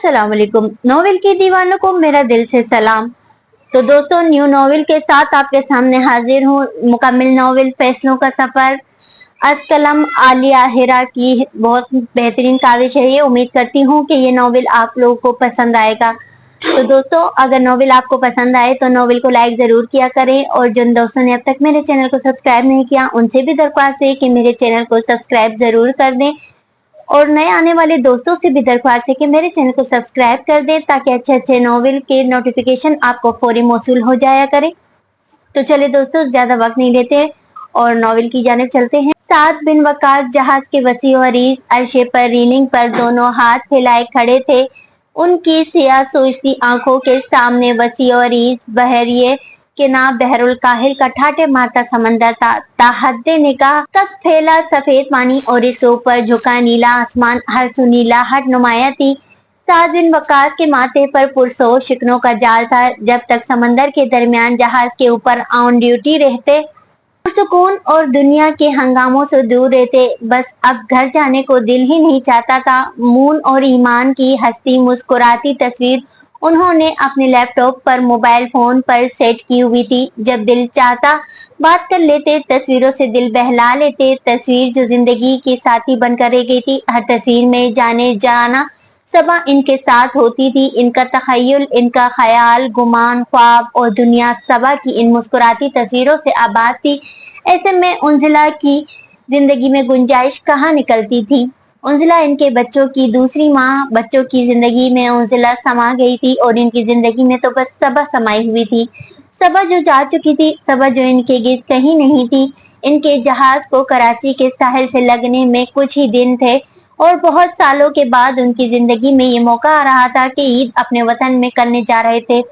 अस्सलाम वालेकुम। नॉवेल के दीवानों को मेरा दिल से सलाम। तो दोस्तों, न्यू नॉवेल के साथ आपके सामने हाजिर हूँ। मुकम्मल नॉवेल फैसलों का सफर, अज कलम आलिया हिरा की बहुत बेहतरीन काविश है। ये उम्मीद करती हूँ कि ये नॉवेल आप लोगों को पसंद आएगा। तो दोस्तों, अगर नॉवेल आपको पसंद आए तो नॉवेल को लाइक जरूर किया करें, और जिन दोस्तों ने अब तक मेरे चैनल को सब्सक्राइब नहीं किया उनसे भी दरख्वास्त है कि मेरे चैनल को सब्सक्राइब जरूर कर दें, और नए आने वाले दोस्तों से भी दरख्वास्त है कि मेरे चैनल को सब्सक्राइब कर दें ताकि अच्छे अच्छे नॉवेल के नोटिफिकेशन आपको फौरी मौसूल हो जाया करे। तो चलिए दोस्तों, ज्यादा वक्त नहीं लेते और नॉवेल की जानिब चलते हैं। साद बिन वकास जहाज के वसी और अरीज अर्शे पर रीलिंग पर दोनों हाथ फैलाए खड़े थे। उनकी सियाह सोचती आंखों के सामने वसी और अरीज बहरिए के नाम बहरुल काहिल का ठाटे मारता समंदर था। ताहद्दे निगाह तक फैला सफेद पानी और इसके ऊपर झुका नीला आसमान हर सुनीला हट नुमाया थी। साद बिन वकास के माथे पर पुरसोर शिकनों का जाल था। जब तक समंदर के दरमियान जहाज के ऊपर ऑन ड्यूटी रहते, सुकून और दुनिया के हंगामों से दूर रहते। बस अब घर जाने को दिल ही नहीं चाहता था। मून और ईमान की हंसती मुस्कुराती तस्वीर उन्होंने अपने लैपटॉप पर मोबाइल फोन पर सेट की हुई थी। जब दिल चाहता बात कर लेते, तस्वीरों से दिल बहला लेते। तस्वीर जो जिंदगी की साथी बनकर रह गई थी। हर तस्वीर में जाने जाना सबा इनके साथ होती थी। इनका तखय्युल, इनका ख्याल, गुमान, ख्वाब और दुनिया सबा की इन मुस्कुराती तस्वीरों से आबाद थी। ऐसे में उंजिला की जिंदगी में गुंजाइश कहाँ निकलती थी। उंजिला इनके बच्चों की दूसरी माँ। बच्चों की जिंदगी में उंजिला समा गई थी और इनकी जिंदगी में तो बस सबा समाई हुई थी। सबा जो जा चुकी थी, सबा जो इनके गिर्द कहीं नहीं थी। इनके जहाज को कराची के साहिल से लगने में कुछ ही दिन थे और बहुत सालों के बाद उनकी जिंदगी में ये मौका आ रहा था कि ईद अपने वतन में करने जा रहे थे।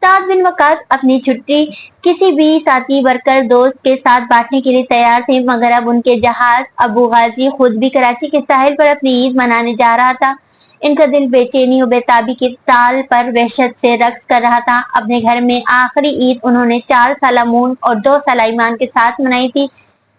साद बिन वकास अपनी छुट्टी किसी भी साथी वर्कर दोस्त के साथ बांटने के लिए तैयार थे, मगर अब उनके जहाज अबू गाजी खुद भी कराची के साहिल पर अपनी ईद मनाने जा रहा था। इनका दिल बेचैनी और बेताबी की ताल पर वहशत से रक्स कर रहा था। अपने घर में आखिरी ईद उन्होंने 4 साल मून और 2 साल ईमान के साथ मनाई थी।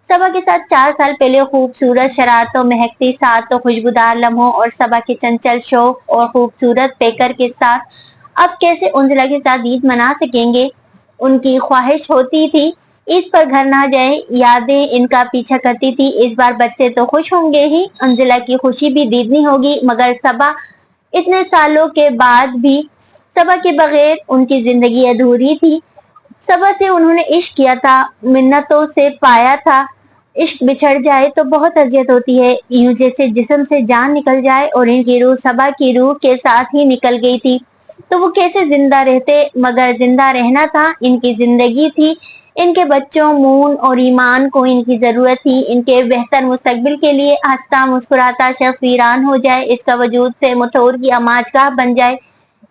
सबा के साथ 4 साल पहले खूबसूरत शरारतों, महकती सातों, खुशबूदार लम्हों और सबा के चंचल शौक और खूबसूरत पेकर के साथ अब कैसे उंजिला के साथ ईद मना सकेंगे। उनकी ख्वाहिश होती थी ईद पर घर ना जाए। यादें इनका पीछा करती थी। इस बार बच्चे तो खुश होंगे ही, उंजिला की खुशी भी दीदनी होगी। मगर सबा इतने सालों के बाद भी सबा के बगैर उनकी जिंदगी अधूरी थी। सबा से उन्होंने इश्क किया था, मिन्नतों से पाया था। इश्क बिछड़ जाए तो बहुत अजियत होती है, यूं जैसे जिस्म से जान निकल जाए, और इनकी रूह सबा की रूह के साथ ही निकल गई थी। तो वो कैसे जिंदा रहते। मगर जिंदा रहना था, इनकी जिंदगी थी। इनके बच्चों मून और ईमान को इनकी जरूरत थी। इनके बेहतर मुस्तकबिल के लिए हंसता मुस्कुराता शख्स वीरान हो जाए, इसका वजूद से मुथौर की अमाजगाह बन जाए,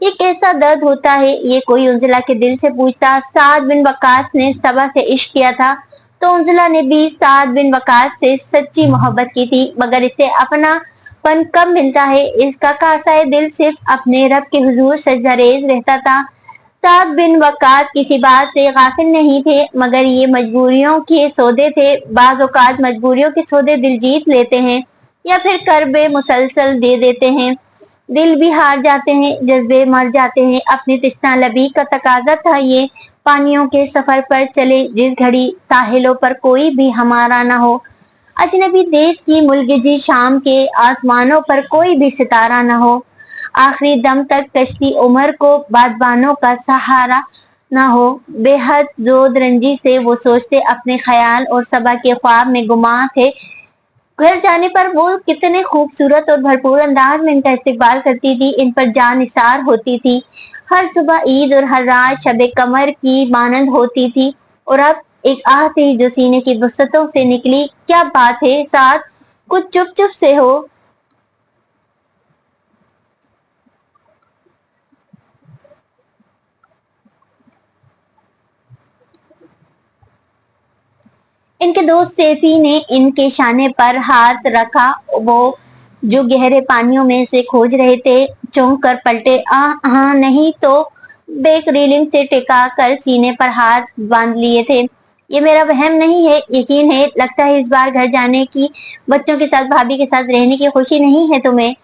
ये कैसा दर्द होता है। ये कोई उंजिला के दिल से पूछता। साद बिन वकास ने सबा से इश्क किया था तो उंजिला ने भी साद बिन वकास से सच्ची मोहब्बत की थी, मगर इसे अपना पन कब मिलता है। इसका कासाए दिल सिर्फ अपने रब के हुजूर सजदरेज रहता था। साद बिन वकास किसी बात से गाफिल नहीं थे, मगर ये मजबूरियों के सौदे थे। बाज औकात मजबूरियों के सौदे दिल जीत लेते हैं या फिर करबे मुसलसल दे देते हैं। दिल भी हार जाते हैं, जज्बे मर जाते हैं। अपनी तिश्ना लबी का तकाजा था ये, पानियों के सफर पर चले जिस घड़ी, साहिलों पर कोई भी हमारा ना हो। अजनबी देश की मुल्क शाम के आसमानों पर कोई भी सितारा न हो। आखिरी दम तक कश्ती उमर को बादबानों का सहारा न हो। बेहद जोद रंजी से वो सोचते, अपने ख्याल और सबा के ख्वाब में गुमा थे। घर जाने पर वो कितने खूबसूरत और भरपूर अंदाज में इनका इस्तकबाल करती थी, इन पर जान निसार होती थी। हर सुबह ईद और हर रात शबे कमर की मानंद होती थी। और अब एक आह थी जो सीने की वसतों से निकली। क्या बात है साथ, कुछ चुप चुप से हो। इनके दोस्त सैफी ने इनके शाने पर हाथ रखा। वो जो गहरे पानियों में से खोज रहे थे, चौंक कर पलटे। हाँ नहीं तो बेक रीलिंग से टिका कर सीने पर हाथ बांध लिए थे। ये मेरा वहम नहीं है, यकीन है। लगता है इस बार घर जाने की, बच्चों के साथ, भाभी के साथ रहने की खुशी नहीं है तुम्हें।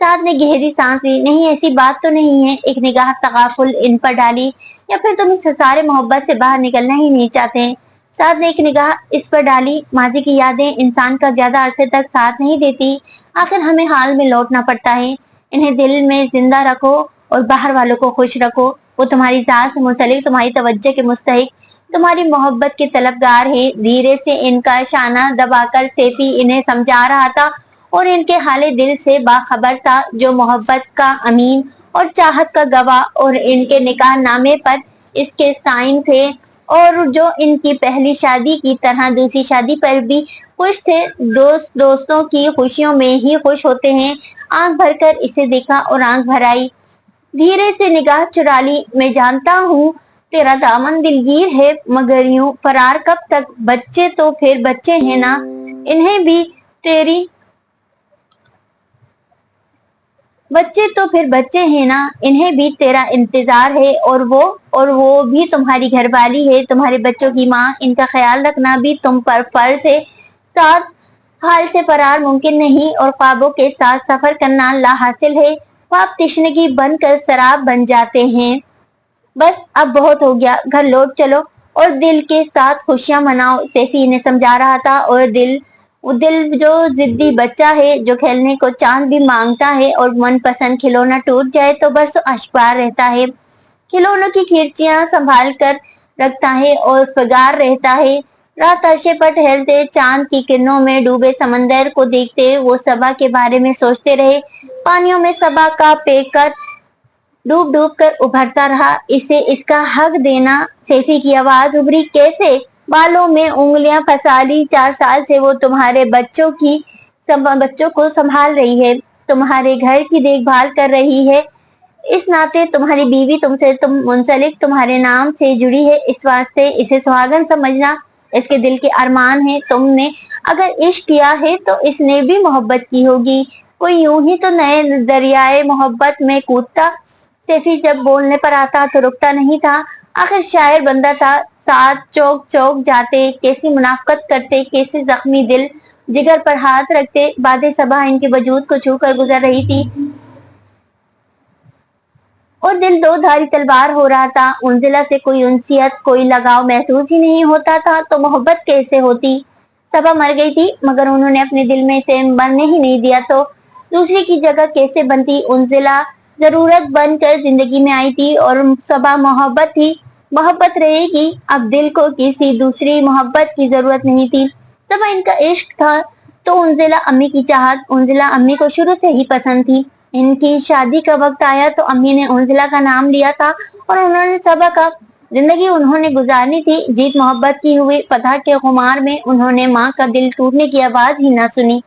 साद ने गहरी सांस ली। नहीं, ऐसी बात तो नहीं है। एक निगाह तगाफुल इन पर डाली। या फिर तुम इस सारे मोहब्बत से बाहर निकलना ही नहीं चाहते? साद ने एक निगाह इस पर डाली। माजी की यादें इंसान का ज्यादा अरसे तक साथ नहीं देती। आखिर हमें हाल में लौटना पड़ता है। इन्हें दिल में जिंदा रखो और बाहर वालों को खुश रखो। वो तुम्हारी जात से मुंसलिक, तुम्हारी तवज्जो के मुस्तहिक, तुम्हारी मोहब्बत के तलबगार है। धीरे से इनका शाना दबाकर सैफी इन्हें समझा रहा था और इनके हाले दिल से बाखबर था। जो मोहब्बत का अमीन और चाहत का गवाह और इनके निकाह नामे पर इसके साइन थे, और जो इनकी पहली शादी की तरह दूसरी शादी पर भी खुश थे। दोस्तों की खुशियों में ही खुश होते हैं। आंख भरकर इसे देखा और आंख भर आई। धीरे से निगाह चुरा ली। मैं जानता हूँ तेरा दामन दिलगीर है, मगर यूं फरार कब तक? बच्चे तो फिर बच्चे हैं ना, इन्हें भी तेरी बच्चे तो फिर बच्चे हैं ना, इन्हें भी तेरा इंतजार है। और वो भी तुम्हारी घरवाली है, तुम्हारे बच्चों की माँ। इनका ख्याल रखना भी तुम पर फर्ज है। साथ हाल से फरार मुमकिन नहीं और ख्वाबों के साथ सफर करना ला हासिल है। ख्वाब तशनगी बनकर शराब बन जाते हैं। बस अब बहुत हो गया, घर लौट चलो और दिल के साथ खुशियां मनाओ। सैफी ने समझा रहा था। और दिल जो जिद्दी बच्चा है, जो खेलने को चांद भी मांगता है और मनपसंद खिलौना टूट जाए तो बरसों अश्बार रहता है। खिलौनों की खिड़कियां संभाल कर रखता है और फिगार रहता है। रात अर्शे पर टहलते, चांद की किरणों में डूबे समंदर को देखते वो सबा के बारे में सोचते रहे। पानियों में सबा का पेकर डूब डूब कर उभरता रहा। इसे इसका हक देना। सैफी की आवाज उभरी। कैसे? बालों में उंगलियां फंसा ली। 4 साल से वो तुम्हारे बच्चों को संभाल रही है, तुम्हारे घर की देखभाल कर रही है। इस नाते तुम्हारी बीवी तुमसे मुंसलिक, तुम्हारे नाम से जुड़ी है। इस वास्ते इसे सुहागन समझना। इसके दिल के अरमान है। तुमने अगर इश्क किया है तो इसने भी मोहब्बत की होगी। कोई यूं ही तो नए दरियाए मोहब्बत में कूदता। सैफी जब बोलने पर आता तो रुकता नहीं था। आखिर शायर बंदा था। साथ चौक चौक जाते, कैसी मुनाफकत करते, कैसे जख्मी दिल जिगर पर हाथ रखते। बादे सबा इनके वजूद को छू कर गुजर रही थी और दिल दो धारी तलवार हो रहा था। उनजिला से कोई उनसियत, कोई लगाव महसूस ही नहीं होता था तो मोहब्बत कैसे होती? सबा मर गई थी, मगर उन्होंने अपने दिल में से मरने ही नहीं दिया तो दूसरी की जगह कैसे बनती? उनजिला जरूरत बनकर जिंदगी में आई थी और सबा मोहब्बत थी। मोहब्बत रहेगी। अब दिल को किसी दूसरी मोहब्बत की जरूरत नहीं थी। सबा इनका इश्क था तो उनजिला अम्मी की चाहत। उनजिला अम्मी को शुरू से ही पसंद थी। इनकी शादी का वक्त आया तो अम्मी ने उनजिला का नाम लिया था और उन्होंने सबा का जिंदगी उन्होंने गुजारनी थी। जीत मोहब्बत की हुई फतह के खुमार में उन्होंने माँ का दिल टूटने की आवाज ही ना सुनी।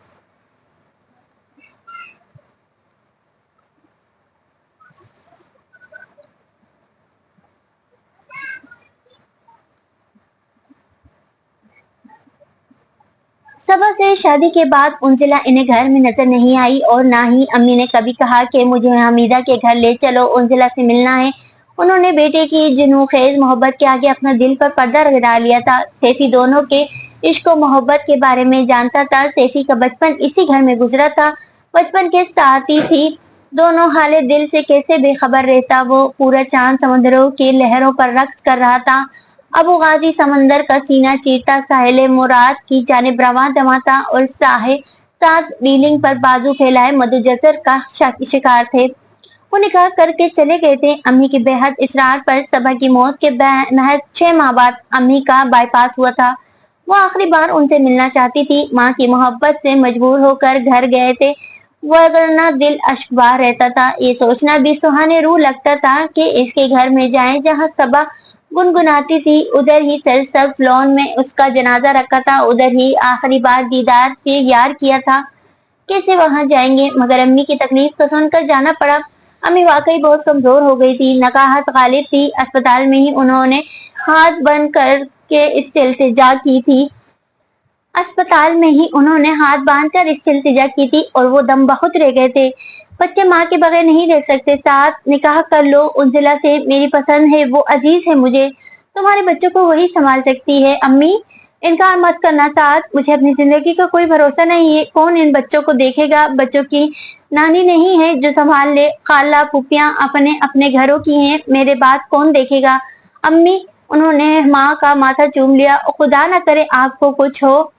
सबा से शादी के बाद उनजिला इन्हें घर में नजर नहीं आई और ना ही अम्मी ने कभी कहा कि मुझे हमीदा के घर ले चलो, उनजिला से मिलना है। उन्होंने बेटे की जुनूखेज मोहब्बत के आगे अपना दिल पर पर्दा गिरा लिया था। सैफी दोनों के इश्क और मोहब्बत के बारे में जानता था। सैफी का बचपन इसी घर में गुजरा था, बचपन के साथ ही थी। दोनों हाले दिल से कैसे बेखबर रहता। वो पूरा चांद समुद्रों की लहरों पर रक्स कर रहा था। अबू गाजी समंदर का सीना चीरता साहिल मुराद की जानिब रवां दवाता और साथ रीलिंग पर बाजू फैलाए मधुजसर का शिकार थे। वो निकाह करके चले गए थे। अम्मी के बेहद इसरार पर सबा की मौत के महज 6 माह बाद अम्मी का बाईपास हुआ था। वो आखिरी बार उनसे मिलना चाहती थी। माँ की मोहब्बत से मजबूर होकर घर गए थे, वरना दिल अश्कबार रहता था। ये सोचना भी सुहाने रूह लगता था कि इसके घर में जाएं जहाँ सबा गुनगुनाती थी। उधर ही सरसब्ज लॉन में उसका जनाजा रखा था, उधर ही आखिरी बार दीदार के यार किया था। कैसे वहां जाएंगे? मगर अम्मी की तकलीफ को सुनकर जाना पड़ा। अम्मी वाकई बहुत कमजोर हो गई थी, नकाहत गालिब थी। अस्पताल में ही उन्होंने हाथ बंद करके इससे इल्तिजा की थी। अस्पताल में ही उन्होंने हाथ बांधकर इससे इल्तिजा की थी और वो दम बहुत रह गए थे। बच्चे माँ के बगैर नहीं रह सकते। साथ निकाह कर लो उनजिला से, मेरी पसंद है, वो अजीज है मुझे। तुम्हारे बच्चों को वही संभाल सकती है। अम्मी, इनकार मत करना। साथ मुझे अपनी जिंदगी का कोई भरोसा नहीं है। कौन इन बच्चों को देखेगा? बच्चों की नानी नहीं है जो संभाल ले, खाला फूफियां अपने अपने घरों की हैं, मेरे बात कौन देखेगा। अम्मी, उन्होंने माँ का माथा चूम लिया। खुदा न करे आपको कुछ हो,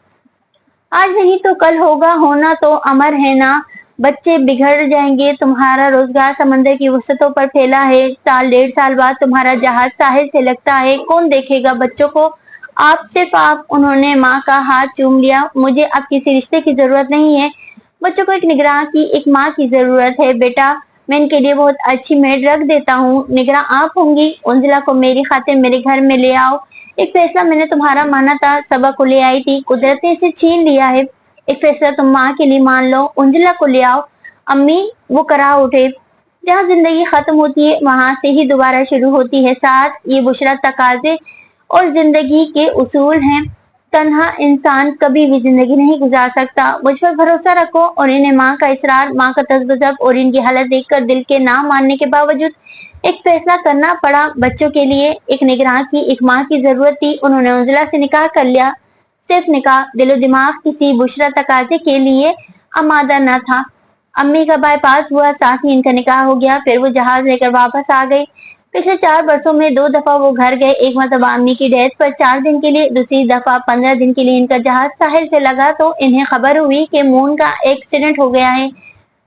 आज नहीं तो कल होगा, होना तो अमर है ना। बच्चे बिगड़ जाएंगे, तुम्हारा रोजगार समंदर की वसतों पर फैला है, साल 1.5 साल बाद तुम्हारा जहाज साहिल से लगता है, कौन देखेगा बच्चों को। आप सिर्फ आप। उन्होंने माँ का हाथ चूम लिया। मुझे अब किसी रिश्ते की जरूरत नहीं है, बच्चों को एक निगरान की, एक माँ की जरूरत है। बेटा, मैं इनके लिए बहुत अच्छी मेड रख देता हूँ, निगरान आप होंगी। उंजिला को मेरी खातिर मेरे घर में ले आओ। एक फैसला मैंने तुम्हारा माना था, सबा को ले आई थी, कुदरत ने इसे छीन लिया है। एक फैसला तुम माँ के लिए मान लो, उंजिला को ले आओ। अम्मी, वो करा उठे। जहाँ जिंदगी खत्म होती है वहां से ही दोबारा शुरू होती है। साथ ये बुशरा तकाजे और जिंदगी के उसूल हैं। तन्हा इंसान कभी भी जिंदगी नहीं गुजार सकता। मुझ पर भरोसा रखो। और इन्हें माँ का इसरार, माँ का तजबजब और इनकी हालत देखकर दिल के ना मानने के बावजूद एक फैसला करना पड़ा। बच्चों के लिए एक निगरान की, एक माँ की जरूरत थी। उन्होंने उंजिला से निकाह कर लिया। सिर्फ निकाह, दिलो दिमाग किसी बुशरा तकाजे के लिए आमादा न था। अम्मी का बाईपास हुआ, साथ ही इनका निकाह हो गया। फिर वो जहाज लेकर वापस आ गई। पिछले 4 वर्षों में 2 दफा वो घर गए। एक मरतबा अम्मी की डेथ पर 4 दिन के लिए, दूसरी दफा 15 दिन के लिए इनका जहाज साहिल से लगा तो इन्हें खबर हुई कि मून का एक्सीडेंट हो गया है।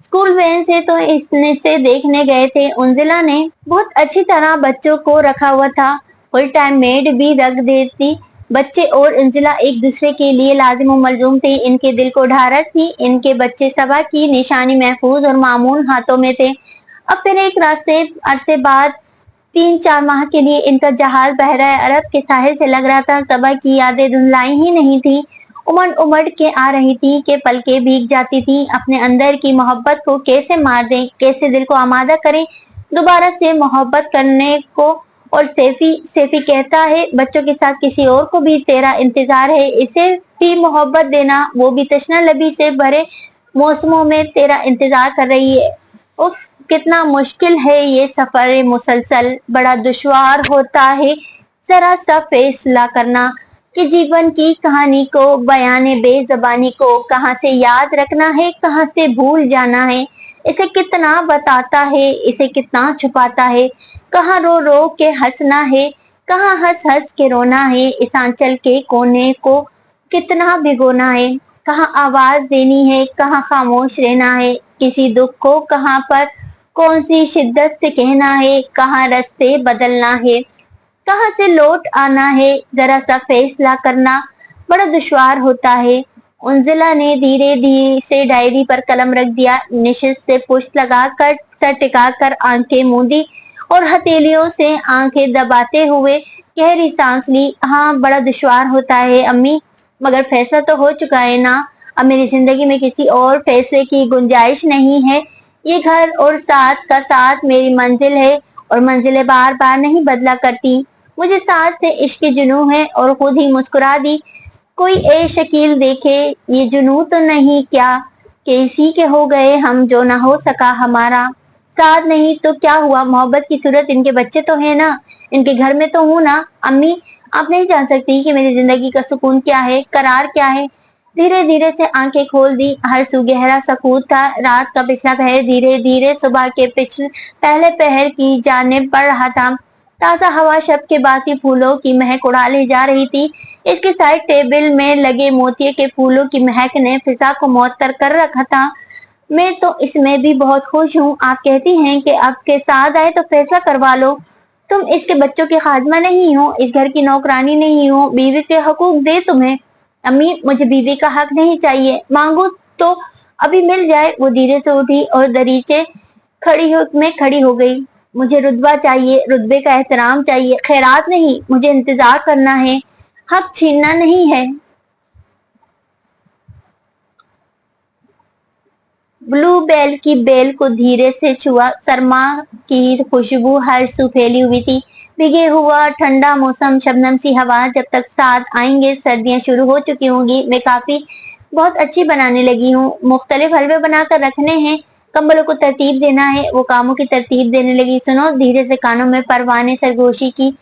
स्कूल वैन से तो इसने से देखने गए थे। उंजिला ने बहुत अच्छी तरह बच्चों को रखा हुआ था, फुल टाइम मेड भी रख देती। बच्चे और उंजिला एक दूसरे के लिए लाजिम और मलजूम थे। इनके दिल को ढारस थी। इनके बच्चे सबा की निशानी महफूज और मामून हाथों में थे। अब फिर एक रास्ते अरसे बाद 3-4 माह के लिए इनका जहाज बहरा अरब के साहिल से लग रहा था। सबा की यादें धुंधलाई ही नहीं थी, उमड़ उमड़ के आ रही थी कि पलकें भीग जाती थी। अपने अंदर की मोहब्बत को कैसे मार दें, कैसे दिल को आमादा करें दोबारा से मोहब्बत करने को। और सैफी सैफी कहता है बच्चों के साथ किसी और को भी तेरा इंतजार है, इसे भी मोहब्बत देना, वो भी तशना लबी से भरे मौसमों में तेरा इंतजार कर रही है। उफ, कितना मुश्किल है ये सफर मुसलसल, बड़ा दुश्वार होता है जरा सा फैसला करना कि जीवन की कहानी को, बयाने बेजबानी को कहाँ से याद रखना है, कहाँ से भूल जाना है। इसे कितना बताता है, इसे कितना छुपाता है, कहाँ रो रो के हंसना है, कहाँ हंस हंस के रोना है। इस आंचल के कोने को कितना भिगोना है, कहाँ आवाज देनी है, कहाँ खामोश रहना है। किसी दुख को कहाँ पर कौन सी शिद्दत से कहना है, कहाँ रास्ते बदलना है, कहाँ से लौट आना है, जरा सा फैसला करना बड़ा दुश्वार होता है। उंजिला ने धीरे धीरे से डायरी पर कलम रख दिया। निशित से पुष्ट लगाकर सर टिकाकर आंखें मूंदी और हथेलियों से आंखें दबाते हुए गहरी सांस ली। हाँ, बड़ा दुश्वार होता है अम्मी, मगर फैसला तो हो चुका है ना। अब मेरी जिंदगी में किसी और फैसले की गुंजाइश नहीं है। ये घर और साथ का साथ मेरी मंजिल है, और मंजिलें बार बार नहीं बदला करती। मुझे साथ से इश्क की जुनू है। और खुद ही मुस्कुरा दी। कोई ए शकील देखे, ये जुनू तो नहीं क्या कि इसी के हो गए हम, जो ना हो सका हमारा। साथ नहीं तो क्या हुआ, मोहब्बत की सूरत इनके बच्चे तो है ना, इनके घर में तो हूं ना। अम्मी, आप नहीं जान सकती कि मेरी जिंदगी का सुकून क्या है, करार क्या है। धीरे धीरे से आंखें खोल दी। हर सू गहरा सकूत था। रात का पिछला पहर धीरे धीरे सुबह के पहले पहर की जानिब बढ़ रहा था। ताजा हवा शब के बासी फूलों की महक उड़ा ले जा रही थी। इसके साइड टेबल में लगे मोतिये के फूलों की महक ने फिजा को मुअत्तर कर रखा था। मैं तो इसमें भी बहुत खुश हूँ। आप कहती हैं कि आपके साथ आए तो फैसला करवा लो। तुम इसके बच्चों की खादमा नहीं हो, इस घर की नौकरानी नहीं हो, बीवी के हकूक दे तुम्हें। अम्मी, मुझे बीवी का हक नहीं चाहिए, मांगू तो अभी मिल जाए। वो धीरे से उठी और दरीचे खड़ी हो गई। मुझे रुतबा चाहिए, रुतबे का एहतराम चाहिए, खैरात नहीं। मुझे इंतजार करना है, हक छीनना नहीं है। ब्लू बेल की बेल को धीरे से छुआ। सरमा की खुशबू हर सू फैली हुई थी। भीगे हुआ ठंडा मौसम, शबनम सी हवा। जब तक साथ आएंगे सर्दियां शुरू हो चुकी होंगी। मैं काफी बहुत अच्छी बनाने लगी हूँ। मुख्तलिफ हलवे बनाकर रखने हैं, कंबलों को तरतीब देना है। वो कामों की तरतीब देने लगी। सुनो, धीरे से कानों में परवाने सरगोशी की।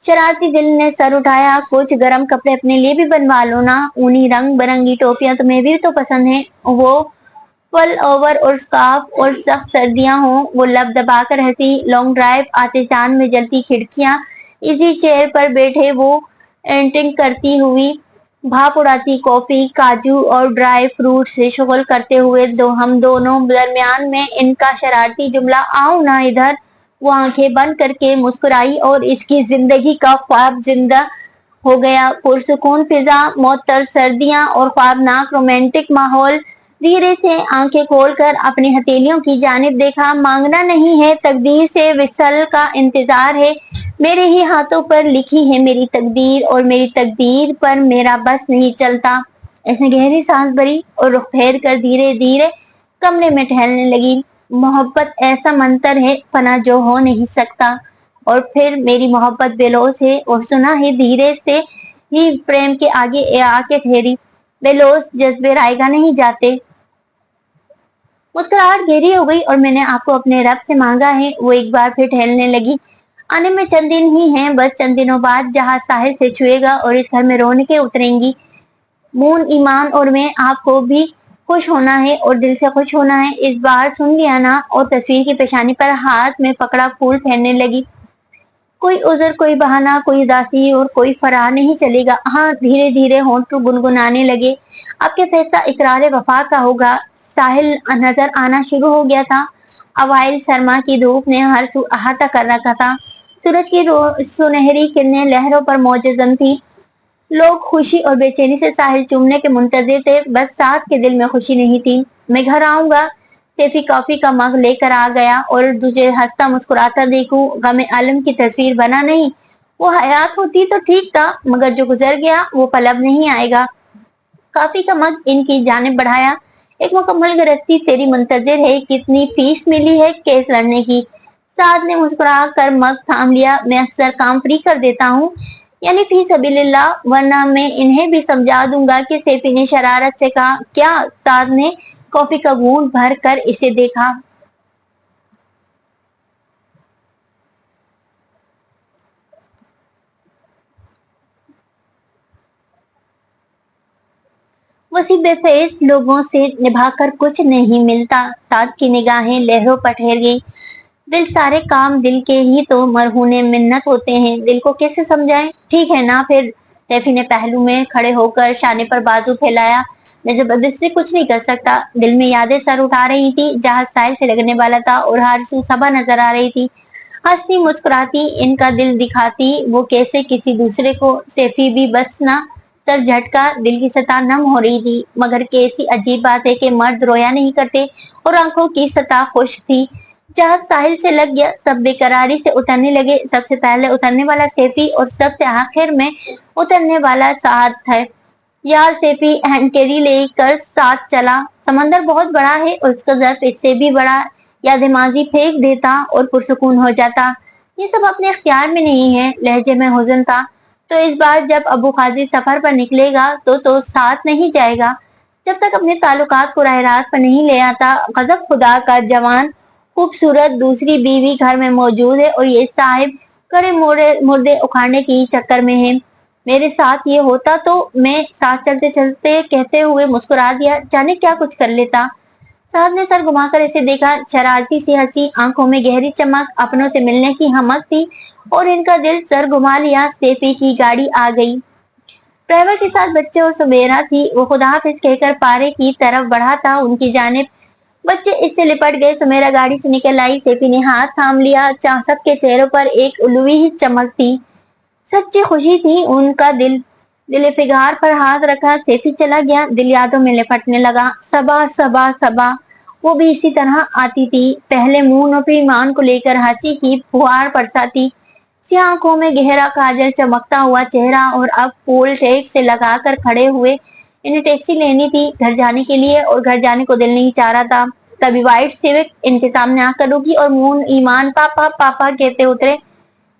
शरारती दिल ने सर उठाया। कुछ गर्म कपड़े अपने लिए भी बनवा लो ना। ऊनी रंग बिरंगी टोपियां तुम्हें भी तो पसंद है। वो फल ओवर और स्कार्फ और सख्त सर्दियां हों, वो लब दबाकर हंसी। लॉन्ग ड्राइव, आतिशान में जलती खिड़कियां, इसी चेयर पर बैठे वो एंटिंग करती हुई, भाप उड़ाती कॉफी, काजू और ड्राई फ्रूट से शुगल करते हुए हम दोनों दरमियान में इनका शरारती जुमला, आओ ना इधर। वो आंखें बंद करके मुस्कुराई और इसकी जिंदगी का ख्वाब जिंदा हो गया। पुरसुकून फिजा, मौतर सर्दियां और ख्वाबनाक रोमांटिक माहौल। धीरे से आंखें खोलकर अपनी हथेलियों की जानिब देखा। मांगना नहीं है, तकदीर से विसल का इंतजार है। मेरे ही हाथों पर लिखी है मेरी तकदीर और मेरी तकदीर पर मेरा बस नहीं चलता। इसने गहरी सांस भरी और रुख फेर कर धीरे धीरे कमरे में टहलने लगी। मोहब्बत ऐसा मंतर है फना जो हो नहीं सकता। और फिर मेरी मोहब्बत बेलोस है और सुना है धीरे से ही प्रेम के आगे आके ठहरी। बेलोस जज्बे रायगा नहीं जाते। मुस्कुराहट गहरी हो गई और मैंने आपको अपने रब से मांगा है। वो एक बार फिर टहलने लगी। आने में चंद दिन ही हैं, बस चंद दिनों बाद जहाज साहिल से छुएगा और इस घर में रौनकें उतरेंगी। मून, ईमान और मैं, आपको भी खुश होना है और दिल से खुश होना है। इस बार सुन लिया ना। और तस्वीर की पेशानी पर हाथ में पकड़ा फूल फेरने लगी। कोई उज़र, कोई बहाना, कोई उदासी और कोई फरार नहीं चलेगा। हाँ, धीरे धीरे होंठ गुनगुनाने लगे। आपके फैसला इकरार वफा का होगा। साहिल नजर आना शुरू हो गया था। अवाइल सरमा की धूप ने हर सू अहाता कर रखा था। सूरज की सुनहरी किरणें लहरों पर मौजज़न थी। लोग खुशी और बेचैनी से साहिल चूमने के मुंतजिर थे, बस साथ के दिल में खुशी नहीं थी। मैं घर आऊंगा, सैफी कॉफी का मग लेकर आ गया। और तुझे हंसता मुस्कुराता देखूं, गमे आलम की तस्वीर बना नहीं। वो हयात होती तो ठीक था, मगर जो गुजर गया वो पल अब नहीं आएगा। कॉफी का मग इनकी जानिब बढ़ाया। एक मुकम्मल गृहस्थी तेरी मुंतजिर है। कितनी फीस मिली है केस लड़ने की? साद ने मुस्कुरा कर मग थाम लिया। मैं अक्सर काम फ्री कर देता हूँ, यानी फी सबीलिल्लाह, वरना मैं इन्हें भी समझा दूंगा कि सैफी ने शरारत से कहा। क्या? साद ने कॉफी का घूंट भर कर इसे देखा। वसी बेफेस लोगों से निभाकर कुछ नहीं मिलता। साद की निगाहें लहरों पर ठहर गई। दिल सारे काम दिल के ही तो मरहूने मिन्नत होते हैं, दिल को कैसे समझाएं? ठीक है ना फिर। सैफी ने पहलू में खड़े होकर शाने पर बाजू फैलाया। मैं जबरदस्ती कुछ नहीं कर सकता। दिल में यादें सर उठा रही थी। जहाज साहिल से लगने वाला था और हर सू सबा नजर आ रही थी। हंसती मुस्कुराती इनका दिल दिखाती वो कैसे किसी दूसरे को। सैफी भी बस ना, सर झटका, दिल की सतह नम हो रही थी। मगर कैसी अजीब बात है कि मर्द रोया नहीं करते और आंखों की सतह खुश्क थी। जहाज साहिल से लग गया। सब बेकरारी से उतरने लगे। सबसे पहले उतरने वाला सैफी और सबसे आखिर में उतरने वाला साद था। यार, सैफी हैंडकेरी लेकर साथ चला। समंदर बहुत बड़ा है और उसका ज़र्फ इससे भी बड़ा। या दिमागी फेंक देता और पुरसुकून हो जाता। ये सब अपने अख्तियार में नहीं है। लहजे में हुज़न था। तो इस बार जब अबू खाजी सफर पर निकलेगा तो साथ नहीं जाएगा। जब तक अपने ताल्लुकात को राह रास्त पर नहीं ले आता। गजब, खुदा का जवान खूबसूरत दूसरी बीवी घर में मौजूद है और ये साहिब कड़े मुर्दे उखाड़ने की चक्कर में है। मेरे साथ ये होता तो मैं साथ चलते चलते कहते हुए मुस्कुरा दिया, जाने क्या कुछ कर लेता। साहब ने सर घुमाकर इसे देखा। शरारती सी हंसी, आंखों में गहरी चमक, अपनों से मिलने की हमक थी और इनका दिल सर घुमा लिया। सैफी की गाड़ी आ गई। ड्राइवर के साथ बच्चे और सुमेरा थी। वो खुदा हाफिज कहकर पारे की तरफ बढ़ा था उनकी जानिब। बच्चे इससे लिपट गए। सुमेरा गाड़ी से निकल आई। सैफी ने हाथ थाम लिया। सबके चेहरों पर एक उलूवी ही चमक थी। सच्ची खुशी थी। उनका दिल फिगार पर हाथ रखा। सैफी चला गया। दिल यादों में लिपटने लगा। सबा सबा सबा, वो भी इसी तरह आती थी। पहले मून और फिर ईमान को लेकर हंसी की फुहार बरसाती। सियाह आंखों में गहरा काजल, चमकता हुआ चेहरा और अब फूल टैक्स से लगाकर खड़े हुए। इन्हें टैक्सी लेनी थी घर जाने के लिए और घर जाने को दिल नहीं चाह रहा था। तभी व्हाइट सिविक इनके सामने आकर रुकी और मून, ईमान पापा पापा कहते उतरे।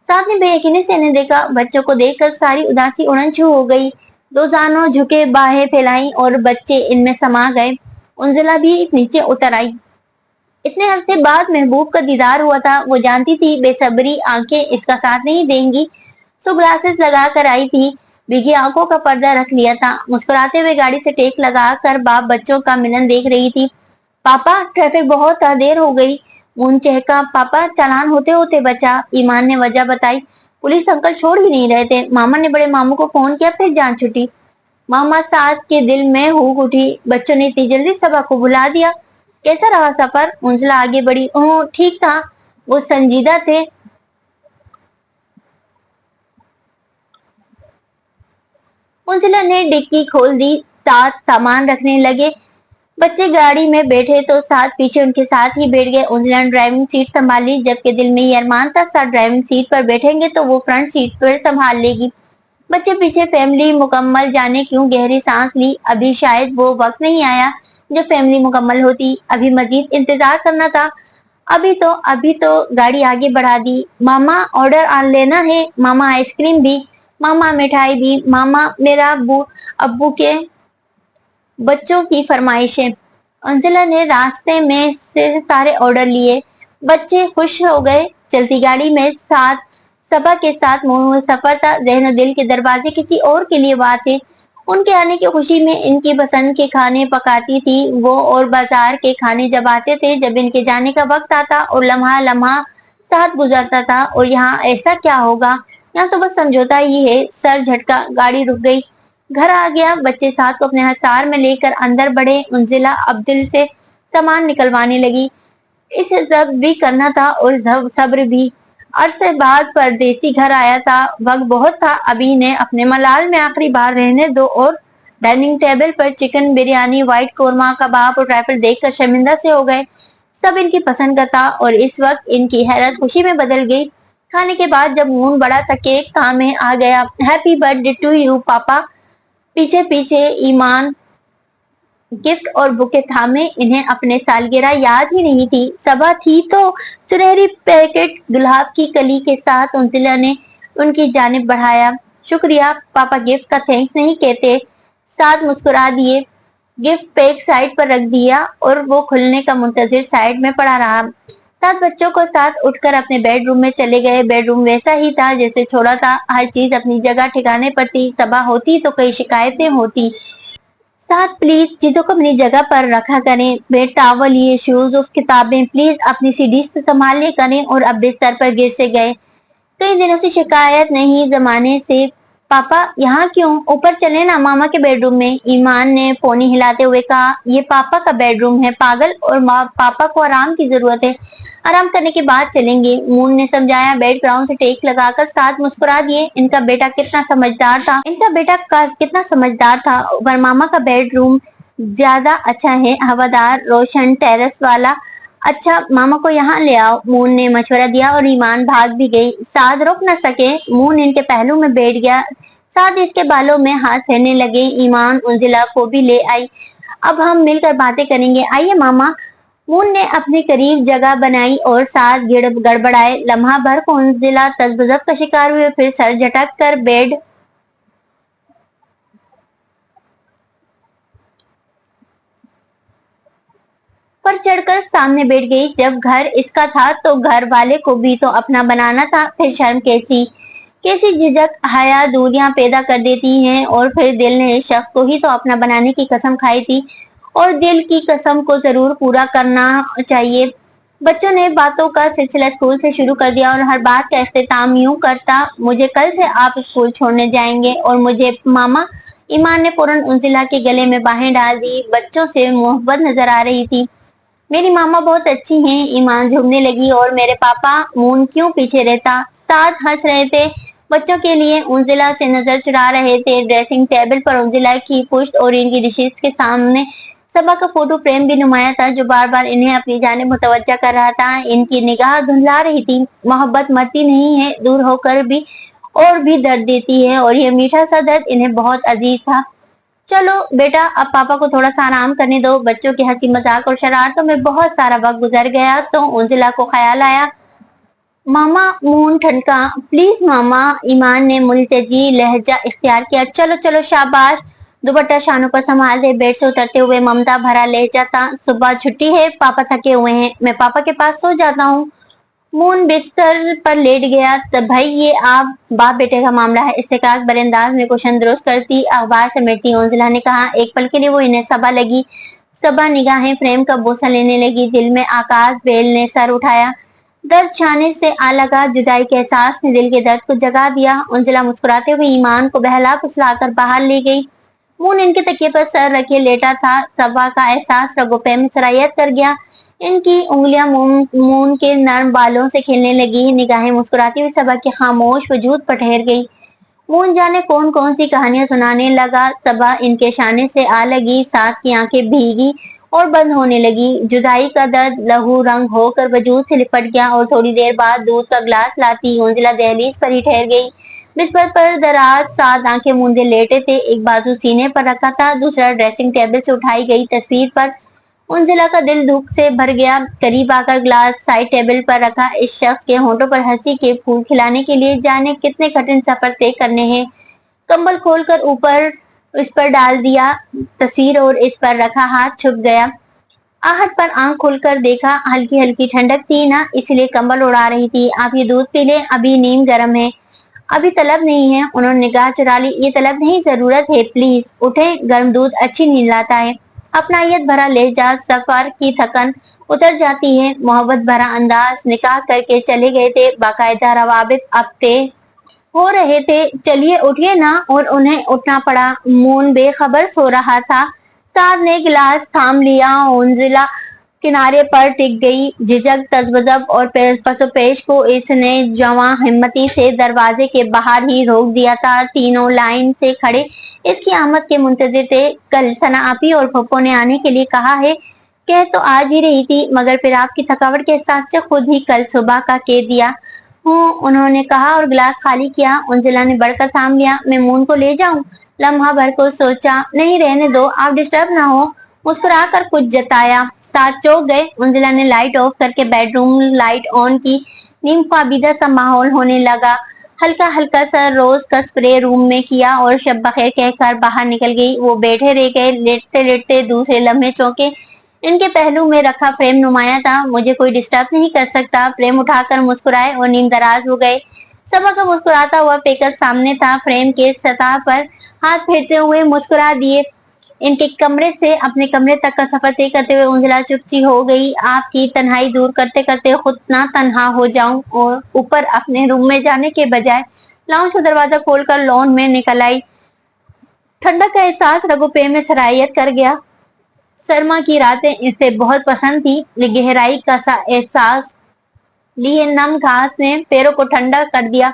साथ में बेयकीनी से इन्हें देखा। बच्चों को देखकर सारी उदासी उड़न छू हो गई। दो जानों झुके, बाहें फैलाई और बच्चे इनमें समा गए। उंजिला भी नीचे उतर आई। इतने अरसे बाद महबूब का दीदार हुआ था। वो जानती थी बेसब्री आंखें इसका साथ नहीं देंगी। सो ग्लासेस लगा कर आई थी। भीगी आंखों का पर्दा रख लिया था। मुस्कुराते हुए गाड़ी से टेक लगा कर बाप बच्चों का मिलन देख रही थी। पापा ट्रैफिक बहुत था, देर हो गई। मून चहका, पापा चालान होते होते बचा। ईमान ने वजह बताई, पुलिस अंकल छोड़ ही नहीं रहे थे। मामा ने बड़े मामू को फोन किया, फिर जान छुटी। मामा सास के दिल में हुक उठी। बच्चों ने इतनी जल्दी सबा को बुला दिया। कैसा रहा सफर? उंजला आगे बढ़ी। ओह ठीक था, वो संजीदा थे। उंजला ने डिक्की खोल दी, साथ सामान रखने लगे। बच्चे गाड़ी में बैठे तो साथ पीछे उनके साथ ही बैठ गए। उंजला ने ड्राइविंग सीट संभाली, जबकि दिल में ये अरमान था साथ ड्राइविंग सीट पर बैठेंगे तो वो फ्रंट सीट पर संभाल लेगी। बच्चे पीछे, फैमिली मुकम्मल। जाने क्यों गहरी सांस ली। अभी शायद वो वक्त नहीं आया जो फैमिली मुकम्मल होती, अभी मजीद इंतजार करना था। अभी तो गाड़ी आगे बढ़ा दी। मामा ऑर्डर आन लेना है, मामा आइसक्रीम भी, मामा मिठाई भी, मामा मेरा अब्बू, अब्बू के बच्चों की फरमाइशें। अंजला ने रास्ते में से सारे ऑर्डर लिए। बच्चे खुश हो गए। चलती गाड़ी में साथ सबा के साथ सफर था। जहन दिल के दरवाजे किसी और के लिए बात है। उनके आने की खुशी में इनकी पसंद के खाने पकाती थी वो, और बाजार के खाने जब आते थे, जब इनके जाने का वक्त आता और लम्हा लम्हा साथ गुजरता था। और यहाँ ऐसा क्या होगा, यहाँ तो बस समझौता ही है। सर झटका, गाड़ी रुक गई। घर आ गया। बच्चे साथ को अपने हथार में लेकर अंदर बढ़े। उंजिला अब्दुल से सामान निकलवाने लगी। इसे जब्त भी करना था और सब्र भी। अरसे बाद परदेसी घर आया था, वक्त बहुत था। अभी ने अपने मलाल में आखिरी बार रहने दो। और डाइनिंग टेबल पर चिकन बिरयानी, व्हाइट कोरमा, कबाब और ट्राइफल देखकर शर्मिंदा से हो गए। सब इनकी पसंद का था और इस वक्त इनकी हैरत खुशी में बदल गई। खाने के बाद जब मून बड़ा सा केक काम में आ गया। हैप्पी बर्थडे टू यू पापा। पीछे पीछे ईमान गिफ्ट और बुके थामे। इन्हें अपने सालगिरह याद ही नहीं थी। सबा थी तो सुनहरी पैकेट गुलाब की कली के साथ उंजिला ने उनकी जानिब बढ़ाया। शुक्रिया पापा, गिफ्ट का थैंक्स नहीं कहते। साथ मुस्कुरा दिए। गिफ्ट पैक साइड पर रख दिया और वो खुलने का मुंतजिर साइड में पड़ा रहा। सात बच्चों को साथ उठकर अपने बेडरूम में चले गए। बेडरूम वैसा ही था जैसे छोड़ा था। हर चीज अपनी जगह ठिकाने पर थी। सबा होती तो कई शिकायतें होती। साथ प्लीज चीजों को अपनी जगह पर रखा करें। बेड टॉवल, ये शूज और किताबें प्लीज अपनी सीढ़ी से संभाल ले करें। और अब बिस्तर पर गिर से गए। कई दिनों से शिकायत नहीं जमाने से। पापा यहाँ क्यों? ऊपर चले ना, मामा के बेडरूम में। ईमान ने पोनी हिलाते हुए कहा, ये पापा का बेडरूम है पागल, और पापा को आराम की जरूरत है, आराम करने के बाद चलेंगे। मून ने समझाया। बेड ग्राउंड से टेक लगाकर साथ मुस्कुरा दिए। इनका बेटा कितना समझदार था। पर मामा का बेडरूम ज्यादा अच्छा है, हवादार, रोशन, टेरेस वाला। अच्छा मामा को यहाँ ले आओ, मून ने मशवरा दिया और ईमान भाग भी गई। साद रुक न सके। मून इनके पहलू में बैठ गया। साद इसके बालों में हाथ फेरने लगे। ईमान उंजिला को भी ले आई। अब हम मिलकर बातें करेंगे, आइए मामा। मून ने अपने करीब जगह बनाई और साथ गड़बड़ाए। लम्हा भर को उंजिला तजबजब का शिकार हुए, फिर सर झटक कर बेड पर चढ़कर सामने बैठ गई। जब घर इसका था तो घर वाले को भी तो अपना बनाना था। फिर शर्म कैसी कैसी झिझक, हया दूरियां पैदा कर देती हैं। और फिर दिल ने इस शख्स को ही तो अपना बनाने की कसम खाई थी और दिल की कसम को जरूर पूरा करना चाहिए। बच्चों ने बातों का सिलसिला स्कूल से शुरू कर दिया और हर बात का इख्तिताम यूं करता, मुझे कल से आप स्कूल छोड़ने जाएंगे और मुझे मामा। ईमान ने फौरन उंजिला के गले में बाहें डाल दी। बच्चों से मोहब्बत नजर आ रही थी। मेरी मामा बहुत अच्छी हैं। ईमान झूमने लगी। और मेरे पापा? मून क्यों पीछे रहता। साथ हंस रहे थे। बच्चों के लिए उंजिला से नजर चुरा रहे थे। ड्रेसिंग टेबल पर उंजिला की पुश्त और इनकी डिशेस के सामने सबा का फोटो फ्रेम भी नुमाया था, जो बार बार इन्हें अपनी जानिब मुतवज्जा कर रहा था। इनकी निगाह धुंधला रही थी। मोहब्बत मरती नहीं है, दूर होकर भी और भी दर्द देती है, और यह मीठा सा दर्द इन्हें बहुत अजीज था। चलो बेटा, अब पापा को थोड़ा सा आराम करने दो। बच्चों की हंसी मजाक और शरारतों में बहुत सारा वक्त गुजर गया तो उंजिला को ख्याल आया, मामा। मून ठनका, प्लीज मामा। ईमान ने मुल्तजी लहजा इख्तियार किया। चलो चलो शाबाश। दुपट्टा शानों पर संभाल दे। बेड से उतरते हुए ममता भरा लहजा था, सुबह छुट्टी है, पापा थके हुए हैं, मैं पापा के पास सो जाता हूँ। मून बिस्तर पर लेट गया। तब भाई ये आप बाप बेटे का मामला है, इससे कहा बरंदाज में कुशन दुरुस्त करती अखबार समेटती। उंजिला ने कहा। एक पल के लिए वो इन्हें सबा लगी। सबा निगाहें फ्रेम का बोसा लेने लगी। दिल में आकाश बेल ने सर उठाया। दर्द छाने से आ लगा। जुदाई के एहसास ने दिल के दर्द को जगा दिया। उंजला मुस्कुराते हुए ईमान को बहला फुसलाकर बाहर ले गई। मून इनके तकिए पर सर रखे लेटा था। सबा का एहसास रगों पे में सरायत कर गया। इनकी उंगलियां मून के नर्म बालों से खेलने लगी। निगाहें मुस्कुराती हुई सबा के खामोश वजूद पर ठहर गई। मून जाने कौन कौन सी कहानियां सुनाने लगा। सबा इनके शाने से आ लगी। साथ की आंखें भीगी और बंद होने लगी। जुदाई का दर्द लहू रंग होकर वजूद से लिपट गया और थोड़ी देर बाद दूध का गिलास लाती उंजला दहलीज पर ही ठहर गई। बिस्तर पर दराज साथ आंखें मूंदे लेटे थे। एक बाजू सीने पर रखा था, दूसरा ड्रेसिंग टेबल से उठाई गई तस्वीर पर। उंजला का दिल दुख से भर गया। करीब आकर ग्लास साइड टेबल पर रखा। इस शख्स के होंठों पर हंसी के फूल खिलाने के लिए जाने कितने कठिन सफर तय करने हैं। कंबल खोलकर ऊपर इस पर डाल दिया तस्वीर और इस पर रखा हाथ छुप गया। आहट पर आंख खोलकर देखा। हल्की हल्की ठंडक थी ना, इसलिए कंबल उड़ा रही थी। आप ये दूध पी ले, अभी नीम गर्म है। अभी तलब नहीं है। उन्होंने निगाह चुरा ली। ये तलब नहीं, जरूरत है, प्लीज उठे, गर्म दूध अच्छी नींद लाता है। अपनायत भरा लहजा, सफर की थकन उतर जाती है। मोहब्बत भरा अंदाज, निकाह करके चले गए थे। बाकायदा रवाबित अब तय हो रहे थे। चलिए उठिए ना। और उन्हें उठना पड़ा। मून बेखबर सो रहा था। साद ने गिलास थाम लिया। उंजिला किनारे पर टिक गई। झिझक, तजबजब और पसोपेश को इसने जवां हिम्मती से दरवाजे के बाहर ही रोक दिया था। तीनों लाइन से खड़े इसकी आमद के मुंतजिर थे। कल सना आपी और पप्पो ने आने के लिए कहा है। कह तो आज ही रही थी, मगर फिर आपकी थकावट के एहसास से खुद ही कल सुबह का कह दिया हूँ, उन्होंने कहा और गिलास खाली किया। उंजला ने बढ़कर थाम लिया। मैं मून को ले जाऊं? लम्हा भर को सोचा, नहीं रहने दो, आप डिस्टर्ब ना हो। मुस्कुरा कर कुछ जताया। साथ चौंक गए। उंजला ने लाइट ऑफ करके बेडरूम लाइट ऑन की। नीम ख्वाबीदा सा माहौल होने लगा। हल्का हल्का सा रोज का स्प्रे रूम में किया और शब बखैर कहकर बाहर निकल गई। वो बैठे रह गए। लेटते लेटते दूसरे लम्हे चौंके। इनके पहलू में रखा फ्रेम नुमाया था। मुझे कोई डिस्टर्ब नहीं कर सकता। फ्रेम उठाकर मुस्कुराए और नींद दराज हो गए। सबा का मुस्कुराता हुआ पेकर सामने था। फ्रेम के सतह पर हाथ फेरते हुए मुस्कुरा दिए। इनके कमरे से अपने कमरे तक का सफर तय करते हुए उंजला चुप सी हो गई। आपकी तन्हाई दूर करते करते खुद ना तन्हा हो जाऊं और ऊपर अपने रूम में जाने के बजाय लाउंज का दरवाजा खोलकर लॉन में निकल आई। ठंडक का एहसास रगों पे में सरायत कर गया। सरमा की रातें इसे बहुत पसंद थी। गहराई का सा एहसास लिए नम घास ने पैरों को ठंडा कर दिया।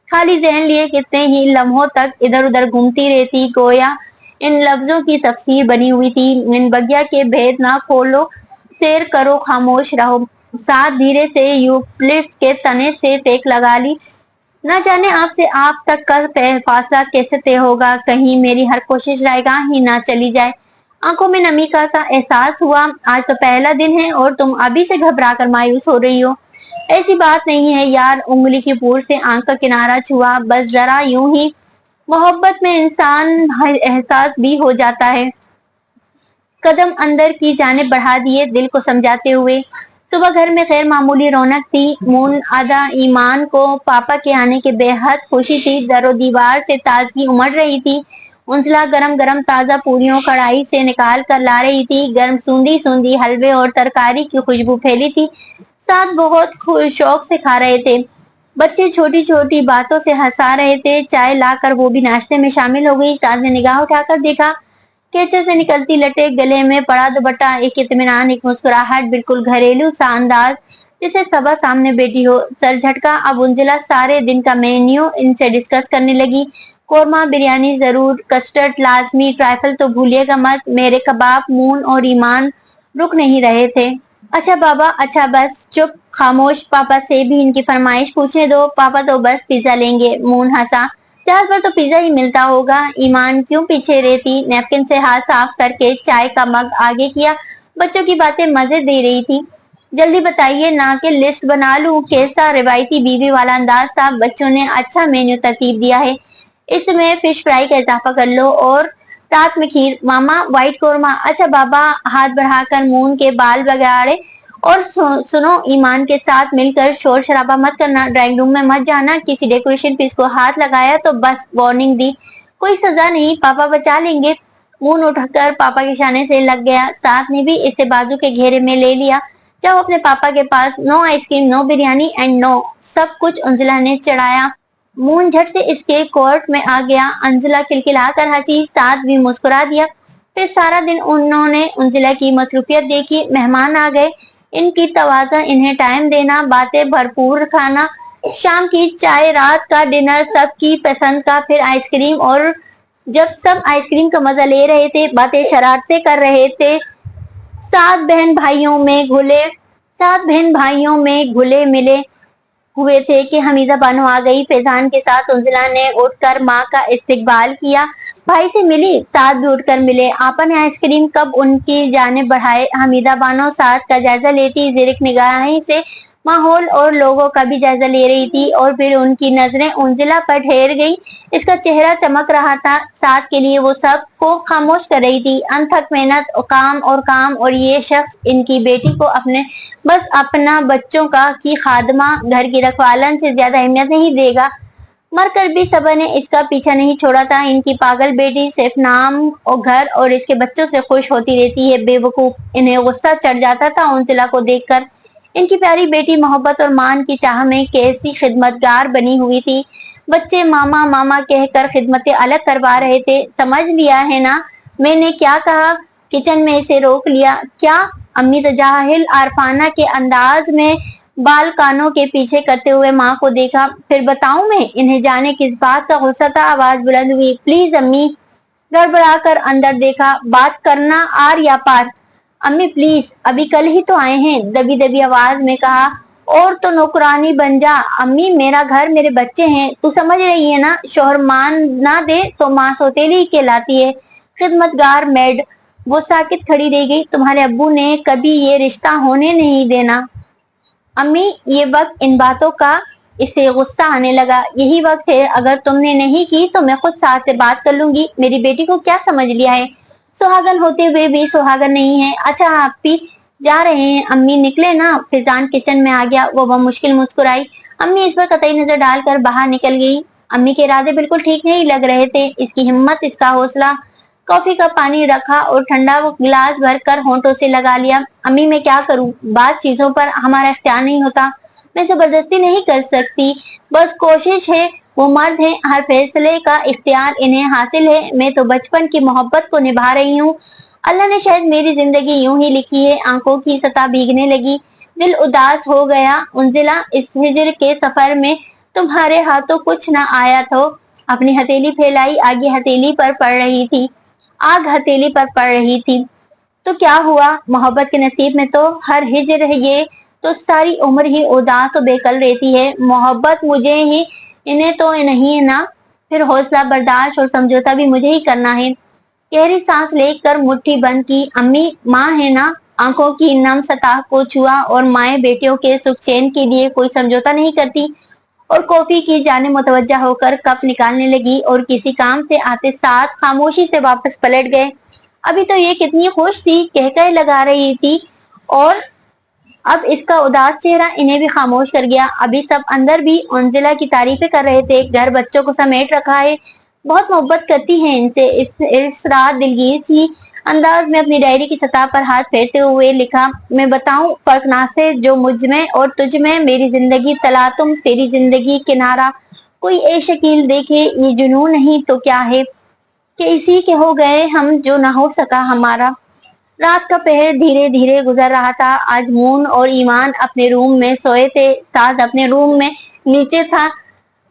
खाली जहन लिए कितने ही लम्हों तक इधर उधर घूमती रहती। गोया इन लफ्जों की तफसीर बनी हुई थी। इन बगिया के भेद ना खोलो, सैर करो, खामोश रहो। साथ धीरे से यूक्लिड्स के तने से टेक लगा ली। न जाने आपसे आप तक का फासला कैसे तय होगा। कहीं मेरी हर कोशिश रायगाह ही ना चली जाए। आंखों में नमी का सा एहसास हुआ। आज तो पहला दिन है और तुम अभी से घबरा कर मायूस हो रही हो। ऐसी बात नहीं है यार। उंगली की पूर से आंख का किनारा छुआ। बस जरा यूं ही। मोहब्बत में इंसान एहसास भी हो जाता है। कदम अंदर की जानिब बढ़ा दिए दिल को समझाते हुए। सुबह घर में गैर मामूली रौनक थी। मून आधा ईमान को पापा के आने के बेहद खुशी थी। दरो दीवार से ताजगी उमड़ रही थी। उंजला गरम गरम ताजा पूरियों कढ़ाई से निकाल कर ला रही थी। गर्म सूंधी सूंधी हलवे और तरकारी की खुशबू फैली थी। साथ बहुत शौक से खा रहे थे। बच्चे छोटी छोटी बातों से हंसा रहे थे। चाय लाकर वो भी नाश्ते में शामिल हो गई। साथ ने निगाह उठाकर देखा। केचर से निकलती लटे, गले में पड़ा दुपट्टा, एक इत्मीनान, एक मुस्कुराहट, बिल्कुल घरेलू सा अंदाज, जिसे सबा सामने बैठी हो। सर झटका। अब उंजला सारे दिन का मेन्यू इनसे डिस्कस करने लगी। कोरमा बिरयानी जरूर, कस्टर्ड लाजमी, ट्राइफल तो भूलिएगा मत। मेरे कबाब। मून और ईमान रुक नहीं रहे थे। अच्छा बाबा, अच्छा बस चुप, खामोश। पापा से भी इनकी फरमाइश पूछने दो। पापा तो बस पिज्जा लेंगे। मून हंसा। जहाज पर तो पिज्जा ही मिलता होगा। ईमान क्यों पीछे रहती। नैपकिन से हाथ साफ करके चाय का मग आगे किया। बच्चों की बातें मजे दे रही थी। जल्दी बताइए ना कि लिस्ट बना लूं। कैसा रिवायती बीवी वाला अंदाज था। बच्चों ने अच्छा मेन्यू तरतीब दिया है। इसमें फिश फ्राई का इजाफा कर लो और रात में खीर। मामा व्हाइट कोरमा। अच्छा बाबा। हाथ बढ़ाकर मून के बाल बगाड़े। और सुनो, ईमान के साथ मिलकर शोर शराबा मत करना। ड्राइंग रूम में मत जाना। किसी डेकोरेशन पीस को हाथ लगाया तो बस वार्निंग दी। कोई सजा नहीं, पापा बचा लेंगे। मुंह उठाकर पापा के इशारे से लग गया। साथ ने भी इसे बाजू के घेरे में ले लिया। जाओ अपने पापा के पास, no ice cream, no biryani and no सब कुछ अंजुला ने चढ़ाया। मून झट से इसके कोर्ट में आ गया। अंजुला खिलखिलाकर हंसी, साथ भी मुस्कुरा दिया। फिर सारा दिन उन्होंने अंजुला की मसरूफियत देखी। मेहमान आ गए, इनकी तवाज़ा, इन्हें टाइम देना, बातें भरपूर खाना, शाम की चाय, रात का डिनर, सबकी पसंद का, फिर आइसक्रीम। और जब सब आइसक्रीम का मजा ले रहे थे, बातें शरारतें कर रहे थे, सात बहन भाइयों में घुले मिले हुए थे कि हमीदा बानो आ गई। फैजान के साथ उंजिला ने उठकर माँ का इस्तकबाल किया। भाई से मिली, साथ भी उठकर मिले। आपा ने आइसक्रीम कप उनकी जानिब बढ़ाए। हमीदा बानो साथ का जायजा लेती, ज़िरिक निगाहें से माहौल और लोगों का भी जायजा ले रही थी। और फिर उनकी नजरें उंजिला पर ठहर गई। इसका चेहरा चमक रहा था। साथ के लिए वो सब को खामोश कर रही थी। अनथक मेहनत और काम, और ये शख्स इनकी बेटी को बस अपना बच्चों का की खादमा, घर की रखवालन से ज्यादा अहमियत नहीं देगा। मरकर भी सबर ने इसका पीछा नहीं छोड़ा था। इनकी पागल बेटी सिर्फ नाम और घर और इसके बच्चों से खुश होती रहती है। बेवकूफ, इन्हें गुस्सा चढ़ जाता था उंजिला को देखकर। इनकी प्यारी बेटी मोहब्बत और मान की चाह में कैसी खिदमतगार बनी हुई थी। बच्चे मामा मामा कहकर खिदमतें अलग करवा रहे थे। समझ लिया है ना मैंने क्या कहा? किचन में इसे रोक लिया। क्या? अम्मी तजाहिल आरफाना के अंदाज में बाल कानों के पीछे करते हुए माँ को देखा। फिर बताऊं मैं? इन्हें जाने किस बात का गुस्सा था। आवाज बुलंद हुई, प्लीज अम्मी। गड़बड़ा कर अंदर देखा, बात करना आर या पार। अम्मी प्लीज, अभी कल ही तो आए हैं, दबी दबी आवाज में कहा। और तो नौकरानी बन जा। अम्मी मेरा घर, मेरे बच्चे हैं, तू समझ रही है ना? शोहर मान ना दे तो माँ सौतेली कहलाती है। खिदमतगार मेड। वो साकित खड़ी रह गई। तुम्हारे अब्बू ने कभी ये रिश्ता होने नहीं देना। अम्मी ये वक्त इन बातों का। इसे गुस्सा आने लगा। यही वक्त है, अगर तुमने नहीं की तो मैं खुद साथ से बात कर लूंगी। मेरी बेटी को क्या समझ लिया है? सुहागन होते हुए भी सुहागन नहीं है। अच्छा आप भी जा रहे हैं? अम्मी निकले ना। फैजान किचन में आ गया। वो मुश्किल मुस्कुराई। अम्मी इस पर कतई नजर डालकर बाहर निकल गई। अम्मी के इरादे बिल्कुल ठीक नहीं लग रहे थे। इसकी हिम्मत, इसका हौसला। कॉफी का पानी रखा और ठंडा वो गिलास भरकर होंठों से लगा लिया। अम्मी मैं क्या करूं? बात चीजों पर हमारा इख्तियार नहीं होता। मैं जबरदस्ती नहीं कर सकती, बस कोशिश है। वो मर्द है, हर फैसले का इख्तियार इन्हें हासिल है। मैं तो बचपन की मोहब्बत को निभा रही हूँ। अल्लाह ने शायद मेरी जिंदगी यूं ही लिखी है। आंखों की सतह भीगने लगी। दिल उदास हो गया। उंजिला इस हिजर के सफर में तुम्हारे हाथों कुछ न आया तो? अपनी हथेली फैलाई, आगे हथेली पर पड़ रही थी। आग हथेली पर पड़ रही थी। तो क्या हुआ? मोहब्बत के नसीब में तो हर हिजर है। ये तो सारी उम्र ही उदास और बेकल रहती है। मोहब्बत मुझे ही, इन्हें तो नहीं है ना? फिर हौसला, बर्दाश्त और समझौता भी मुझे ही करना है। गहरी सांस लेकर मुट्ठी बंद की। अम्मी माँ है ना? आंखों की नम सतह को छुआ। और माए बेटियों के सुख चैन के लिए कोई समझौता नहीं करती। और कॉफी की जाने मुतवज्जा होकर कप निकालने लगी और किसी काम से आते साथ खामोशी से वापस पलट गए। अभी तो ये कितनी खुश थी, कहकर लगा रही थी, और अब इसका उदास चेहरा इन्हें भी खामोश कर गया। अभी सब अंदर भी अंजिला की तारीफें कर रहे थे। घर बच्चों को समेट रखा है, बहुत मोहब्बत करती है इनसे। इस रात दिलगीर सी अंदाज में अपनी डायरी की सतह पर हाथ फेरते हुए लिखा, मैं बताऊं फर्क ना से जो मुझ में और तुझ में। मेरी जिंदगी तला तुम, तेरी जिंदगी किनारा। कोई ए शकील देखे ये जुनून नहीं तो क्या है कि इसी के हो गए हम जो ना हो सका हमारा। रात का पहर धीरे धीरे गुजर रहा था। आज मून और ईमान अपने रूम में सोए थे। साथ अपने रूम में नीचे था।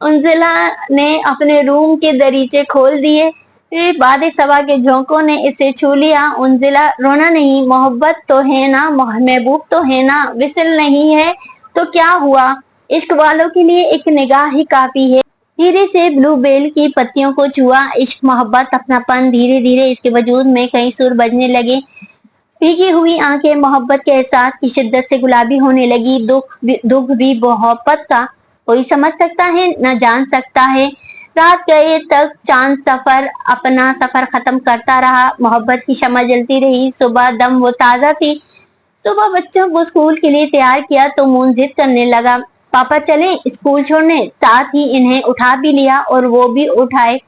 उंजिला ने अपने रूम के दरीचे खोल दिए। फिर बाद सबा के झोंकों ने इसे छू लिया। उंजिला रोना नहीं, मोहब्बत तो है ना, महबूब तो है ना, विसल नहीं है तो क्या हुआ? इश्क वालों के लिए एक निगाह ही काफी है। धीरे से ब्लूबेल की पत्तियों को छुआ। इश्क, मोहब्बत, अपनापन। धीरे धीरे इसके वजूद में कई सुर बजने लगे। भीगी हुई आंखें मोहब्बत के एहसास की शिद्दत से गुलाबी होने लगी। दुख भी मोहब्बत का कोई समझ सकता है न जान सकता है। रात गए तक चांद अपना सफर खत्म करता रहा। मोहब्बत की शम्मा जलती रही। सुबह दम वो ताजा थी। सुबह बच्चों को स्कूल के लिए तैयार किया तो मून जिद करने लगा, पापा चले स्कूल छोड़ने। साथ ही इन्हें उठा भी लिया और वो भी उठाए।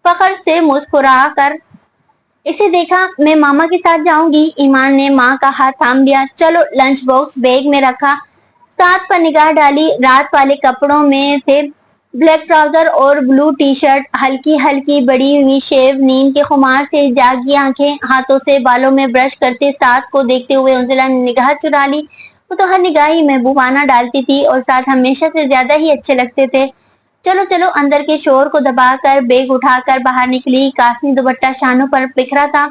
फखर से मुस्कुरा कर इसे देखा, मैं मामा के साथ जाऊंगी। ईमान ने माँ का हाथ थाम लिया। चलो। लंच बॉक्स बैग में रखा, साथ पर निगाह डाली। रात वाले कपड़ों में थे ब्लैक ट्राउजर और ब्लू टी शर्ट, हल्की हल्की बड़ी हुई शेव, नींद के खुमार से जागी आंखें, हाथों से बालों में ब्रश करते साथ को देखते हुए उंजिला ने निगाह चुरा ली। वो तो हर निगाह ही महबूबाना डालती थी और साथ हमेशा से ज्यादा ही अच्छे लगते थे। चलो चलो, अंदर के शोर को दबाकर बैग उठाकर बाहर निकली। काफी दुपट्टा शानों पर बिखरा था।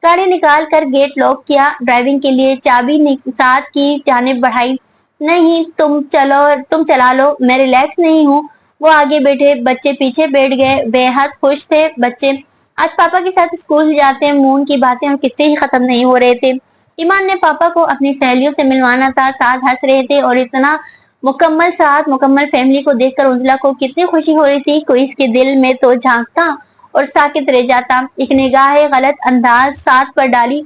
गाड़ी निकाल कर गेट लॉक किया। ड्राइविंग के लिए चाबी साथ की जानिब बढ़ाई। नहीं, तुम चला लो, मैं रिलैक्स नहीं हूँ। वो आगे बैठे, बच्चे पीछे बैठ गए। बेहद खुश थे बच्चे। आज पापा के साथ स्कूल जाते हैं। मून की बातें और किस्से ही खत्म नहीं हो रहे थे। ईमान ने पापा को अपनी सहेलियों से मिलवाना था। साथ हंस रहे थे और इतना मुकम्मल साथ, मुकम्मल फैमिली को देखकर उजला को कितनी खुशी हो रही थी। कोई इसके दिल में तो झांकता और साकित रह जाता। एक निगाह गलत अंदाज साथ पर डाली।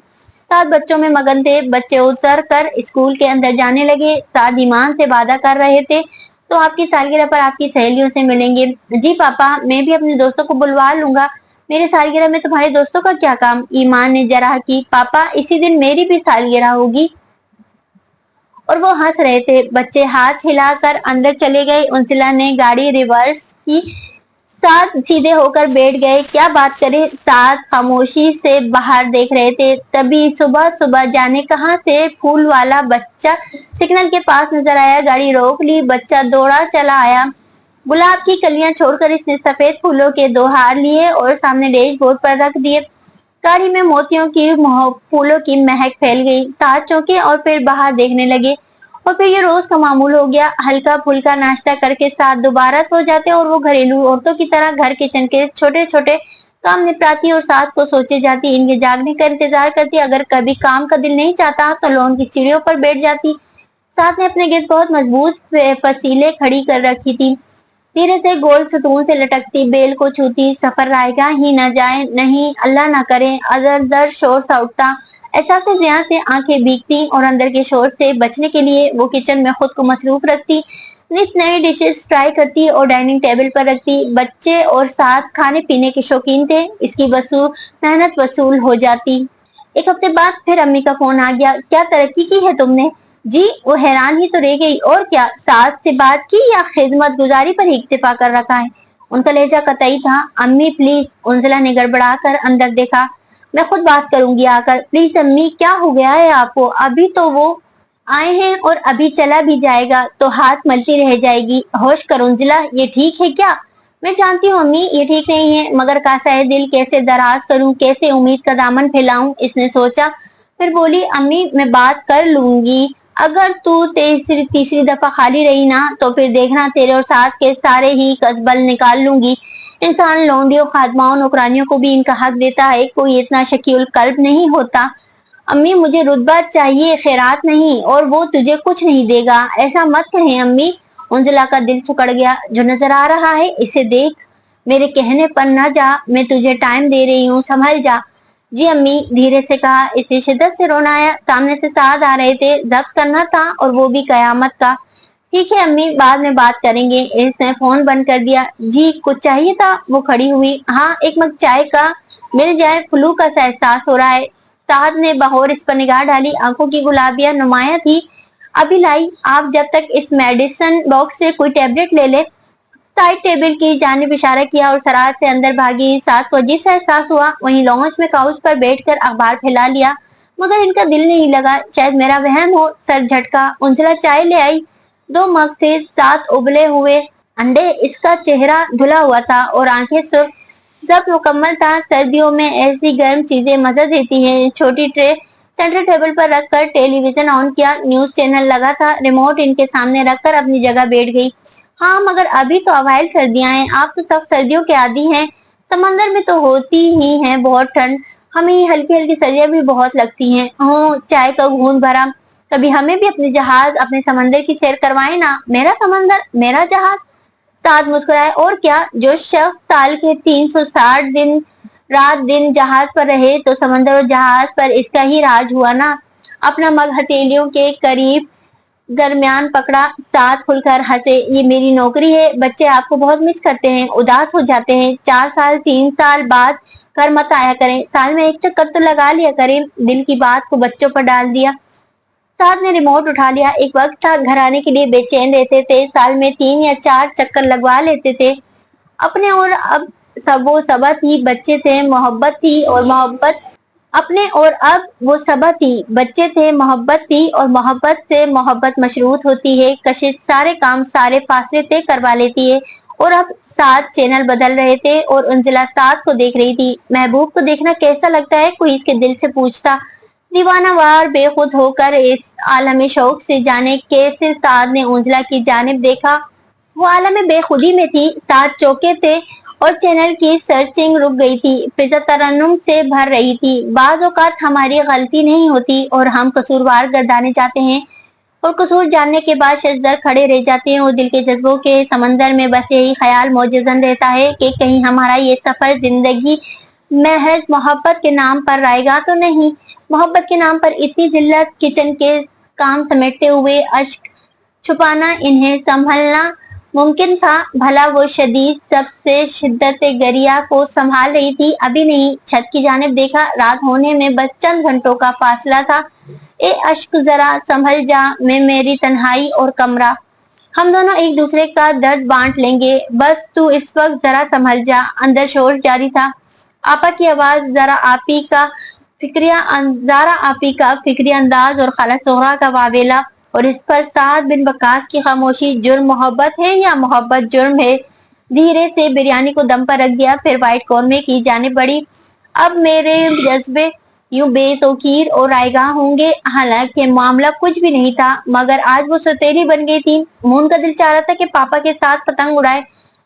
साथ बच्चों में मगन थे। बच्चे उतर कर स्कूल के अंदर जाने लगे। साथ ईमान से वादा कर रहे थे तो आपकी सालगिरह पर आपकी सहेलियों से मिलेंगे। जी पापा, मैं भी अपने दोस्तों को बुलवा लूंगा। मेरे सालगिरह में तुम्हारे दोस्तों का क्या काम? ईमान ने जरा की। पापा, इसी दिन मेरी भी सालगिरह होगी। और वो हंस रहे थे। बच्चे हाथ हिलाकर अंदर चले गए। उंसिला ने गाड़ी रिवर्स की। साथ सीधे होकर बैठ गए। क्या बात करें? साथ खामोशी से बाहर देख रहे थे। तभी सुबह सुबह जाने कहां से फूल वाला बच्चा सिग्नल के पास नजर आया। गाड़ी रोक ली। बच्चा दौड़ा चला आया। गुलाब की कलियां छोड़कर इसने सफेद फूलों के 2 हार लिए और सामने डैशबोर्ड पर रख दिए। गाड़ी में मोतियों की फूलों की महक फैल गई। साथ चौंके और फिर बाहर देखने लगे। और फिर ये रोज का मामूल हो गया। हल्का फुल्का नाश्ता करके साथ दोबारा सो जाते और वो घरेलू औरतों की तरह घर किचन के छोटे छोटे काम निपटाती और साथ को सोचे जाती। इनके जागने का इंतजार करती। अगर कभी काम का दिल नहीं चाहता तो लॉन की सीढ़ियों पर बैठ जाती। साथ ने अपने गिर्द बहुत मजबूत फसीलें खड़ी कर रखी थी। धीरे से गोल सतून से लटकती बेल को छूती। सफर रायगा ही न जाए, नहीं अल्लाह ना करे। अदर दर शोर सा उठता। एहसास जिया से आंखें भीगती और अंदर के शोर से बचने के लिए वो किचन में खुद को मसरूफ रखती। नित नई डिशेस ट्राई करती और डाइनिंग टेबल पर रखती। बच्चे और साथ खाने पीने के शौकीन थे। इसकी मेहनत वसूल हो जाती। एक हफ्ते बाद फिर अम्मी का फोन आ गया। क्या तरक्की की है तुमने? जी, वो हैरान ही तो रह गई। और क्या, साथ से बात की या खिदमत गुजारी पर ही इक्तिफा कर रखा है? उनका लहजा कतई था। अम्मी प्लीज। उंजिला ने गड़बड़ा कर अंदर देखा। मैं खुद बात करूंगी आकर। प्लीज अम्मी, क्या हो गया है आपको? अभी तो वो आए हैं और अभी चला भी जाएगा तो हाथ मलती रह जाएगी। होश कर उंजिला, ये ठीक है क्या? मैं जानती हूँ अम्मी, ये ठीक नहीं है, मगर कासा दिल कैसे दराज करूं, कैसे उम्मीद का दामन फैलाऊं? इसने सोचा। फिर बोली, अम्मी मैं बात कर लूंगी। अगर तू तीसरी दफा खाली रही ना तो फिर देखना तेरे और साथ के सारे ही कसबल निकाल लूंगी। इंसान लौंडियों, खादमाओं, नौकरानियों को भी इनका हक देता है। कोई इतना शकील कल्ब नहीं होता। अम्मी मुझे रुतबा चाहिए, खैरात नहीं, और वो तुझे कुछ नहीं देगा। ऐसा मत कहें अम्मी। उंजिला का दिल सुकड़ गया। जो नजर आ रहा है इसे देख, मेरे कहने पर न जा। मैं तुझे टाइम दे रही हूँ, संभल जा। जी अम्मी, धीरे से कहा। इसे शिद्दत से रोना आया। सामने से साथ आ रहे थे। जब्त करना था और वो भी कयामत का। ठीक है अम्मी, बाद में बात करेंगे। इसने फोन बंद कर दिया। जी कुछ चाहिए था? वो खड़ी हुई। हाँ, एक मग चाय का मिल जाए, फ्लू का सा एहसास हो रहा है। साहब ने बहौर इस पर निगाह डाली। आंखों की गुलाबियां नुमाया थी। अभी लाई। आप जब तक इस मेडिसिन बॉक्स से कोई टेबलेट ले ले। साइड टेबल की जानिब इशारा किया और सरार से अंदर भागी। साथ को अजीब सा एहसास हुआ। वहीं लॉन्च में काउच पर बैठकर अखबार फैला लिया, मगर इनका दिल नहीं लगा। शायद मेरा वहम हो। सर झटका। उंजिला चाय ले आई। 2 मग थे, 7 उबले हुए अंडे। इसका चेहरा धुला हुआ था और आंखें सुर्ख। जब मुकम्मल था। सर्दियों में ऐसी गर्म चीजें मजा देती हैं। छोटी ट्रे सेंटर टेबल पर रखकर टेलीविजन ऑन किया। न्यूज चैनल लगा था। रिमोट इनके सामने रखकर अपनी जगह बैठ गई। हाँ, मगर अभी तो अवाइल सर्दियां हैं। आप तो सब सर्दियों के आदी हैं। समंदर में तो होती ही है बहुत ठंड। हमें ये हल्की हल्की सर्दियां भी बहुत लगती हैं। हो, चाय का घूंट भरा। कभी हमें भी अपने जहाज, अपने समंदर की सैर करवाए ना। मेरा समंदर, मेरा जहाज। साथ मुस्कुराए। और क्या, जो शख्स साल के 360 दिन रात दिन जहाज पर रहे तो समंदर और जहाज पर इसका ही राज हुआ ना। अपना मग हथेलियों के करीब درمیان پکڑا، ساتھ کھل کر ہنسے۔ یہ میری نوکری ہے، بچے آپ کو بہت مس کرتے ہیں، اداس ہو جاتے ہیں۔ 4 سال 3 سال بعد گھر مت آیا کریں، سال میں ایک چکر تو لگا لیا کریں۔ دل کی بات کو بچوں پر ڈال دیا، ساتھ نے ریموٹ اٹھا لیا۔ ایک وقت تھا گھر آنے کے لیے بے چین رہتے تھے، سال میں 3 یا 4 چکر لگوا لیتے تھے اپنے، اور اب سب وہ سبا تھی، بچے تھے، محبت تھی اور محبت اپنے، اور اب وہ سبا تھی، بچے تھے، محبت تھی، اور محبت سے محبت مشروط ہوتی ہے۔ کشش سارے کام، سارے فاصلے طے کروا لیتی ہے، اور اب 7 چینل بدل رہے تھے اور انزلہ 7 کو دیکھ رہی تھی۔ محبوب کو دیکھنا کیسا لگتا ہے، کوئی اس کے دل سے پوچھتا۔ دیوانہ وار بے خود ہو کر اس عالم شوق سے جانے کیسے سعد نے انزلہ کی جانب دیکھا۔ وہ عالم بے خودی میں تھی، 7 چوکے تھے اور چینل کی سرچنگ رک گئی تھی، فضا ترنم سے بھر رہی تھی۔ بعض اوقات ہماری غلطی نہیں ہوتی اور ہم قصوروار گردانے جاتے ہیں، اور قصور جاننے کے بعد ششدر کھڑے رہ جاتے ہیں، اور دل کے جذبوں کے سمندر میں بس یہی خیال موجزن رہتا ہے کہ کہیں ہمارا یہ سفر زندگی محض محبت کے نام پر رائے گا تو نہیں۔ محبت کے نام پر اتنی ذلت، کچن کے کام سمیٹتے ہوئے اشک چھپانا، انہیں سنبھلنا ممکن تھا؟ بھلا وہ شدید سب سے شدت گریہ کو سنبھال رہی تھی؟ ابھی نہیں۔ چھت کی جانب دیکھا، رات ہونے میں بس چند گھنٹوں کا فاصلہ تھا۔ اے اشک ذرا سنبھل جا، میں میری تنہائی اور کمرہ، ہم دونوں ایک دوسرے کا درد بانٹ لیں گے، بس تو اس وقت ذرا سنبھل جا۔ اندر شور جاری تھا، آپا کی آواز، زارا آپی کا فکری انداز اور خالہ زہرا کا واویلا، اور اس پر سعد بن وقاص کی خاموشی۔ جرم محبت ہے یا محبت جرم ہے؟ دھیرے سے بریانی کو دم پر رکھ دیا، پھر وائٹ قورمے کی جانب بڑھی۔ اب میرے جذبے یوں بے توقیر اور رائیگاں ہوں گے، حالانکہ معاملہ کچھ بھی نہیں تھا، مگر آج وہ سوتیلی بن گئی تھی۔ مون کا دل چاہ رہا تھا کہ پاپا کے ساتھ پتنگ اڑائے۔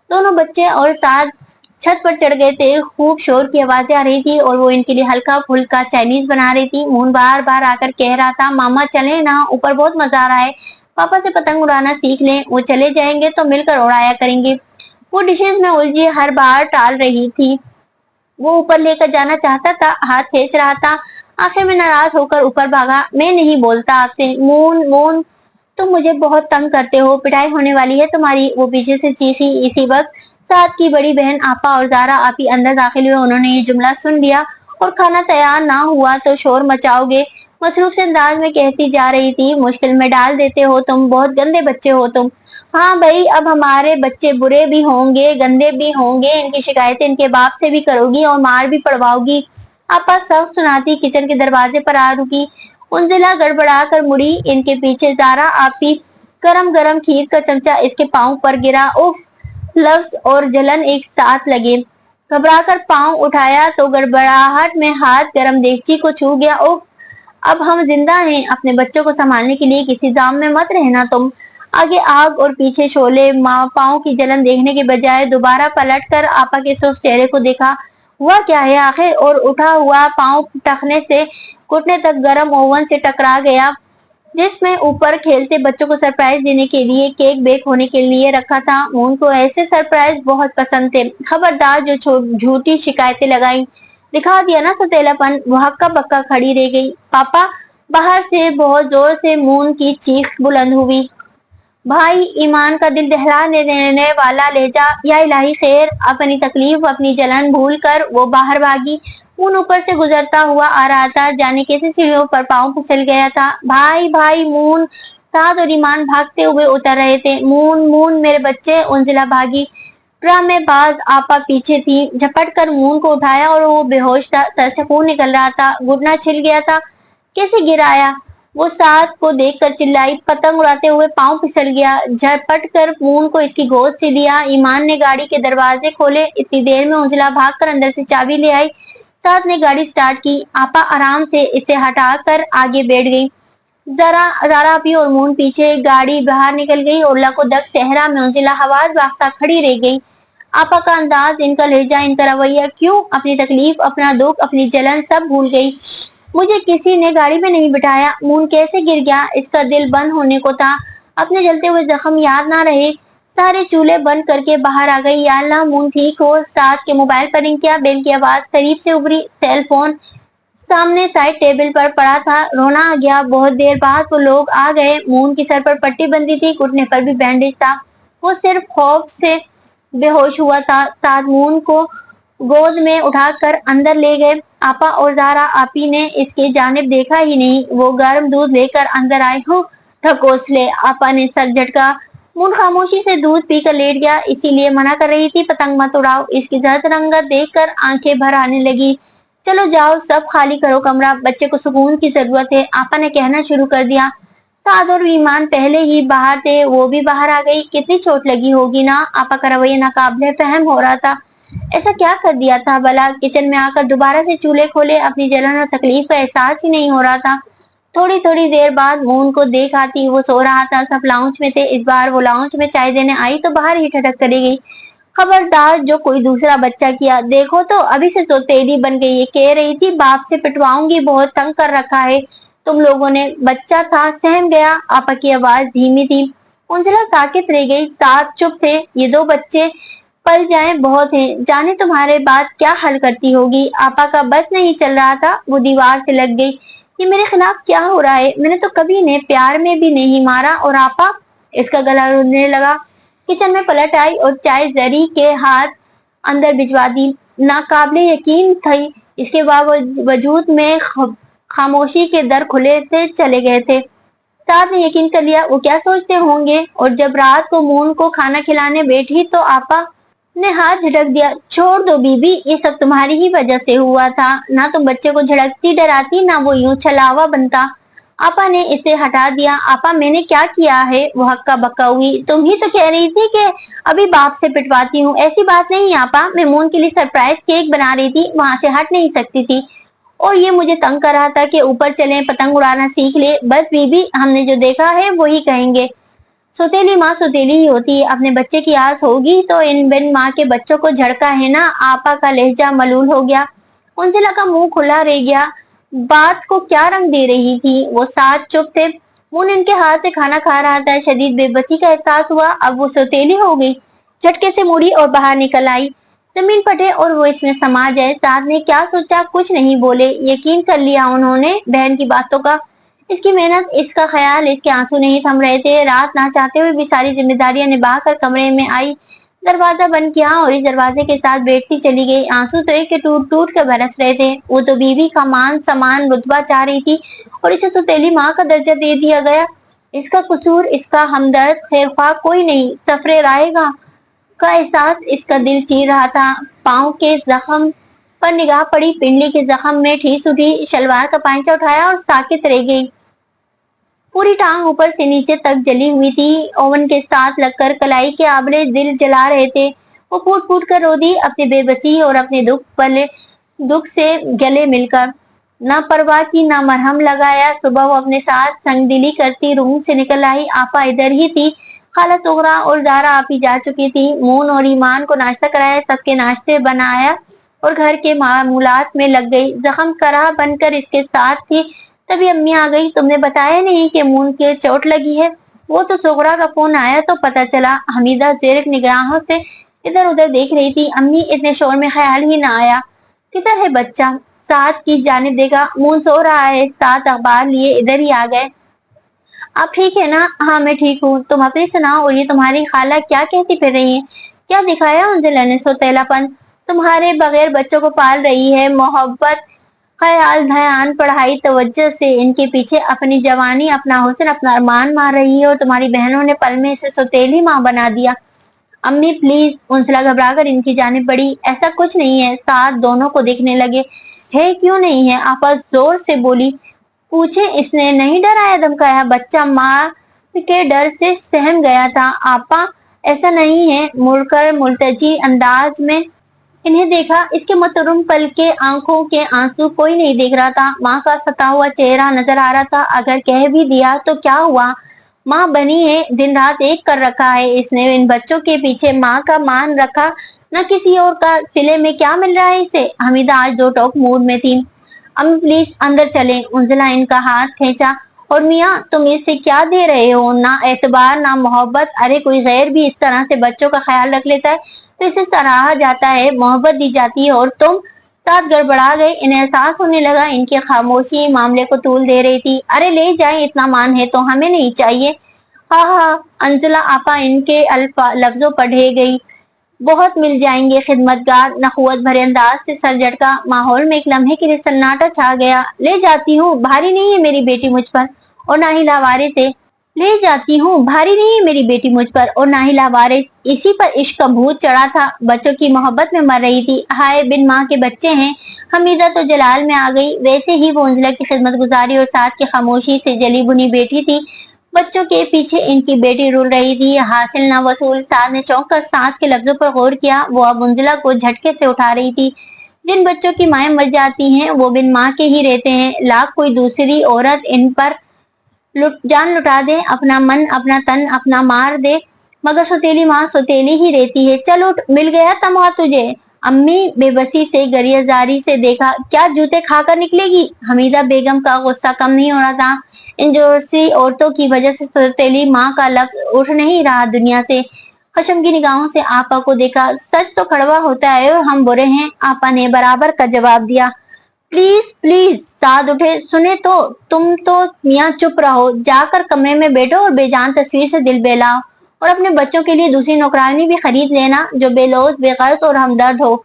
دونوں بچے اور سعد چھت پر چڑھ گئے تھے، خوب شور کی آوازیں آ رہی تھی اور وہ ان کے لیے ہلکا پھلکا چائنیز بنا رہی تھی۔ مون بار بار آ کر کہہ رہا تھا، ماما چلیں نا، اوپر بہت مزہ آ رہا ہے، پاپا سے پتنگ اڑانا سیکھ لیں، وہ چلے جائیں گے تو مل کر اڑایا کریں گے۔ وہ ڈشز میں الجھی ہر بار ٹال رہی تھی، وہ اوپر لے کر جانا چاہتا تھا، ہاتھ کھینچ رہا تھا، آخر میں ناراض ہو کر اوپر بھاگا۔ میں نہیں بولتا آپ سے، مون تم مجھے بہت تنگ کرتے ہو، پٹائی ہونے والی ہے تمہاری، وہ پیچھے سے چیخی۔ اسی وقت سعد کی بڑی بہن آپا اور زارا آپی اندر داخل ہوئے، انہوں نے یہ جملہ سن لیا، اور کھانا تیار نہ ہوا تو شور مچاؤ گے، مصروف سے انداز میں کہتی جا رہی تھی، مشکل میں ڈال دیتے ہو تم، بہت گندے بچے ہو تم۔ ہاں بھائی، اب ہمارے بچے برے بھی ہوں گے، گندے بھی ہوں گے، ان کی شکایتیں ان کے باپ سے بھی کرو گی اور مار بھی پڑواؤ گی۔ آپا سخت سناتی کچن کے دروازے پر آ رکی، انزلہ گڑبڑا کر مڑی، ان کے پیچھے زارا آپی، گرم گرم کھیر کا چمچہ اس کے پاؤں پر گرا، اف، لفظ اور جلن ایک ساتھ لگے، گھبرا کر پاؤں اٹھایا تو گڑبڑاہٹ میں ہاتھ گرم دیگچی کو چھو گیا، اف، اب ہم زندہ ہیں، اپنے بچوں کو سنبھالنے کے لیے کسی دام میں مت رہنا تم۔ آگے آگ اور پیچھے شعلے، پاؤں کی جلن دیکھنے کے بجائے دوبارہ پلٹ کر آپا کے سرخ چہرے کو دیکھا، ہوا کیا ہے آخر؟ اور اٹھا ہوا پاؤں ٹخنے سے گھٹنے تک گرم اوون سے ٹکرا گیا، جس میں اوپر کھیلتے بچوں کو سرپرائز دینے کے لیے کیک بیک ہونے کے لیے رکھا تھا۔ مون کو ایسے سرپرائز بہت پسند تھے۔ خبردار جو جھوٹی شکایتیں لگائیں، دکھا دیا نا ستیلا پن، وہ ہکا بکا کھڑی رہ گئی۔ پاپا! باہر سے بہت زور سے مون کی چیخ بلند ہوئی۔ بھائی! ایمان کا دل دہلا دینے والا لہجہ، یا الہی خیر! اپنی تکلیف، اپنی جلن بھول کر وہ باہر بھاگی۔ مون اوپر سے گزرتا ہوا آ رہا تھا، جانے کیسے سیڑھیوں پر پاؤں پھسل گیا تھا۔ بھائی بھائی مون! سعد اور ایمان بھاگتے ہوئے اتر رہے تھے۔ مون میرے بچے! انزلہ بھاگی، ڈرامے باز آپا پیچھے تھی، جھپٹ کر مون کو اٹھایا اور وہ بے ہوش تھا، سر سے خون نکل رہا تھا، گھٹنا چھل گیا تھا، کیسے گر آیا؟ وہ سعد کو دیکھ کر چلائی، پتنگ اڑاتے ہوئے پاؤں پھسل گیا، جھپٹ کر مون کو اس کی گود سے لیا۔ ایمان نے گاڑی کے دروازے کھولے، اتنی دیر میں انزلہ بھاگ کر اندر سے چابی لے آئی۔ سعد نے گاڑی سٹارٹ کی، آپا آرام سے اسے ہٹا کر آگے بیٹھ گئی، زارا آپی اور مون پیچھے۔ گاڑی باہر نکل گئی اور لکودک صحرا میں انزلہ حواس باختہ کھڑی رہ گئی۔ آپا کا انداز، ان کا لہجہ، ان کا رویہ، کیوں اپنی تکلیف، اپنا دکھ، اپنی جلن سب بھول گئی۔ مجھے کسی نے گاڑی میں نہیں بٹھایا، مون کیسے گر گیا؟ اس کا دل بند ہونے کو تھا، اپنے جلتے ہوئے زخم یاد نہ رہے، سارے چولہے بند کر کے باہر آ گئی۔ یا اللہ، مون ٹھیک ہو؟ سعد کے موبائل پر رنگ کیا، بیل کی آواز قریب سے ابھری، سیل فون۔ सामने साइड टेबल पर पड़ा था। रोना आ गया। बहुत देर बाद वो लोग आ गए। मून की सर पर पट्टी बंधी थी, घुटने पर भी बैंडेज था। वो सिर्फ खौफ से बेहोश हुआ था। साथ मून को गोद में उठाकर अंदर ले गए। आपा और ज़ारा आपी ने इसकी जानिब देखा ही नहीं। वो गर्म दूध लेकर अंदर आए। हो ठकोसले, आपा ने सर झटका। मून खामोशी से दूध पीकर लेट गया। इसीलिए मना कर रही थी, पतंग मत उड़ाओ। इसकी जर्द रंगत देखकर आंखें भर आने लगी। चलो जाओ, सब खाली करो कमरा, बच्चे को सुकून की जरूरत है, आपा ने कहना शुरू कर दिया। साद और ईमान पहले ही बाहर थे, वो भी बाहर आ गई। कितनी चोट लगी होगी ना। आपा का रवैया नाकाबिले फहम हो रहा था। ऐसा क्या कर दिया था भला? किचन में आकर दोबारा से चूल्हे खोले। अपनी जलन और तकलीफ का एहसास ही नहीं हो रहा था। थोड़ी थोड़ी देर बाद मून को देख आती। वो सो रहा था। सब लाउंज में थे। इस बार वो लाउंज में चाय देने आई तो बाहर ही ठटक करी गई। खबरदार जो कोई दूसरा बच्चा किया, देखो तो अभी से तो तेरी बन गई है। कह रही थी बाप से पिटवाऊंगी, बहुत तंग कर रखा है तुम लोगों ने। बच्चा था, सहम गया। आपा की आवाज धीमी थी। उंजला साकित रह गई। साथ चुप थे। ये दो बच्चे पल जाए बहुत हैं, जाने तुम्हारे बात क्या हल करती होगी। आपा का बस नहीं चल रहा था। वो दीवार से लग गई। ये मेरे खिलाफ क्या हो रहा है? मैंने तो कभी इन्हें प्यार में भी नहीं मारा। और आपा, इसका गला रुंधने लगा। किचन में पलट आई और चाय जरी के हाथ अंदर भिजवा दी। नाकाबिले यकीन थी इसके वजूद में खामोशी के दर खुले थे, चले गए थे। साथ ने यकीन कर लिया वो क्या सोचते होंगे। और जब रात को मून को खाना खिलाने बैठी तो आपा ने हाथ झटक दिया। छोड़ दो बीबी, ये सब तुम्हारी ही वजह से हुआ था। ना तुम बच्चे को झड़कती डराती, ना वो यूं छलावा बनता। आपा ने इसे हटा दिया। आपा, मैंने क्या किया है? वो हक्का बक्का हुई। तुम ही तो कह रही थी कि अभी बाप से पिटवाती हूँ। ऐसी बात नहीं आपा, मैं मून के लिए सरप्राइज केक बना रही थी, वहां से हट नहीं सकती थी। और ये मुझे तंग कर रहा था कि ऊपर चले, पतंग उड़ाना सीख ले। बस बीबी, हमने जो देखा है वो ही कहेंगे। सौतेली माँ सौतेली ही होती है। अपने बच्चे की आस होगी तो इन बिन माँ के बच्चों को झड़का है ना। आपा का लहजा मलूल हो गया। उंजला का मुंह खुला रह गया। बात को क्या रंग दे रही थी वो? साथ चुप थे। मून इनके हाथ से खाना खा रहा था। शदीद बेबसी का एहसास हुआ। अब वो सौतेली हो गई। झटके से मुड़ी और बाहर निकल आई। जमीन पटे और वो इसमें समा जाए। साथ ने क्या सोचा? कुछ नहीं बोले। यकीन कर लिया उन्होंने बहन की बातों का। इसकी मेहनत, इसका ख्याल, इसके आंसू नहीं थम रहे थे। रात ना चाहते हुए भी सारी जिम्मेदारियां निभा कर कमरे में आई। दरवाजा बंद किया और इस दरवाजे के साथ बैठती चली गई। आंसू तो एक टूट टूट कर बरस रहे थे। वो तो बीवी का मान सम्मान रुतबा चाह रही थी और इसे सौतेली माँ का दर्जा दे दिया गया। इसका कसूर, इसका हमदर्द, खैरख्वाह कोई नहीं। सफरे रायगा का एहसास इसका दिल चीर रहा था। पाँव के जख्म पर निगाह पड़ी। पिंडली के जख्म में ठीस उठी। शलवार का पांचा उठाया और साकित रह गई। पूरी टांग ऊपर से नीचे तक जली हुई थी। ओवन के साथ लगकर कलाई के आबले दिल जला रहे थे। वो फूट फूट कर रो दी, अपनी बेबसी और अपने दुख से गले मिलकर। ना परवाह की, ना मरहम लगाया। सुबह वो अपने साथ संगदिली करती रूम से निकल आई। आपा इधर ही थी। खाला सुगरा और ज़ारा आपी जा चुकी थी। मून और ईमान को नाश्ता कराया, सबके नाश्ते बनाया और घर के मामूलात में लग गई। जख्म करा बनकर इसके साथ थी। तभी अम्मी आ गई। तुमने बताया नहीं कि मून के चोट लगी है? वो तो सुगरा का फोन आया तो पता चला। हमीदा ज़ेरक निगाहों से इधर उधर देख रही थी। अम्मी, इतने शोर में ख्याल ही ना आया। किधर है बच्चा? साथ की जानिब देखा। मून सो रहा है। साथ अखबार लिए इधर ही आ गए। आप ठीक है ना? हाँ मैं ठीक हूँ। तुम अपनी सुनाओ। और ये तुम्हारी खाला क्या कहती फिर रही है? क्या दिखाया उंजला ने? सौतेलापन। तुम्हारे बगैर बच्चों को पाल रही है। मोहब्बत, ख्याल, ध्यान, पढ़ाई, तवज्जो से इनके पीछे अपनी जवानी, अपना हुस्न, अपना अरमान मार रही है। और तुम्हारी बहनों ने पल में इसे सौतेली माँ बना दिया। अम्मी प्लीज। उंसला घबरा कर इनकी जानिब बढ़ी। ऐसा कुछ नहीं है। साथ दोनों को देखने लगे। है क्यों नहीं है? आपा जोर से बोली। पूछे इसने? नहीं डराया धमकाया? बच्चा माँ के डर से सहम गया था। आपा, ऐसा नहीं है। मुड़कर मुल्तजी अंदाज में इन्हें देखा। इसके मतरुम पल के आंखों के आंसू कोई नहीं देख रहा था। माँ का सता हुआ चेहरा नजर आ रहा था। अगर कह भी दिया तो क्या हुआ? माँ बनी है, दिन रात एक कर रखा है इसने इन बच्चों के पीछे। माँ का मान रखा, न किसी और का। सिले में क्या मिल रहा है इसे? हमीदा आज दो टोक मूड में थी। अम्मी प्लीज अंदर चलें। उंजला इनका हाथ खींचा। और मियाँ, तुम इसे क्या दे रहे हो? ना एतबार, ना मोहब्बत। अरे कोई गैर भी इस तरह से बच्चों का ख्याल रख लेता है तो इसे सराहा जाता है, मोहब्बत दी जाती है। और तुम साथ गड़बड़ा गए। इन्हें एहसास होने लगा इनकी खामोशी मामले को तूल दे रही थी। अरे ले जाए, इतना मान है तो हमें नहीं चाहिए। हाँ हाँ, अंजला आपा इनके लफ्जों पर ढह गई। बहुत मिल जाएंगे खिदमतगार। नखुवत भरे अंदाज से सर झटका। माहौल में एक लम्हे के लिए सन्नाटा छा गया। ले जाती हूँ, भारी नहीं है मेरी बेटी मुझ पर, और ना ही लावारे से। ले जाती हूँ, भारी नहीं है मेरी बेटी मुझ पर, और ना ही लावारिस। इसी पर इश्क का भूत चढ़ा था। बच्चों की मोहब्बत में मर रही थी। हाय, बिन माँ के बच्चे हैं। हमीदा तो जलाल में आ गई। वैसे ही वो अंजला की खिदमत गुजारी और साथ की खामोशी से जली भुनी बेटी थी। बच्चों के पीछे इनकी बेटी रुल रही थी। हासिल न वसूल। साथ ने चौंक कर सांस के लफ्जों पर गौर किया। वो अब अंजला को झटके से उठा रही थी। जिन बच्चों की माएं मर जाती हैं वो बिन माँ के ही रहते हैं। लाख कोई दूसरी औरत इन पर जान लुटा दे, अपना मन अपना तन अपना मार दे, मगर सौतेली माँ सौतेली ही रहती है। चल उठ, मिल गया तमगा तुझे। अम्मी बेबसी से गरियाजारी से देखा। क्या जूते खाकर निकलेगी? हमीदा बेगम का गुस्सा कम नहीं हो रहा था। इन जोशी औरतों की वजह से सौतेली माँ का लफ्ज उठ नहीं रहा दुनिया से। खशम की निगाहों से आपा को देखा। सच तो कड़वा होता है और हम बुरे हैं, आपा ने बराबर का जवाब दिया। प्लीज प्लीज, साद उठे। सुने तो, तुम तो मियाँ चुप रहो। जाकर कमरे में बैठो और बेजान तस्वीर से दिल बहलाओ, और अपने बच्चों के लिए दूसरी नौकरानी भी खरीद लेना जो बेलौज बेगर्ज और हमदर्द हो।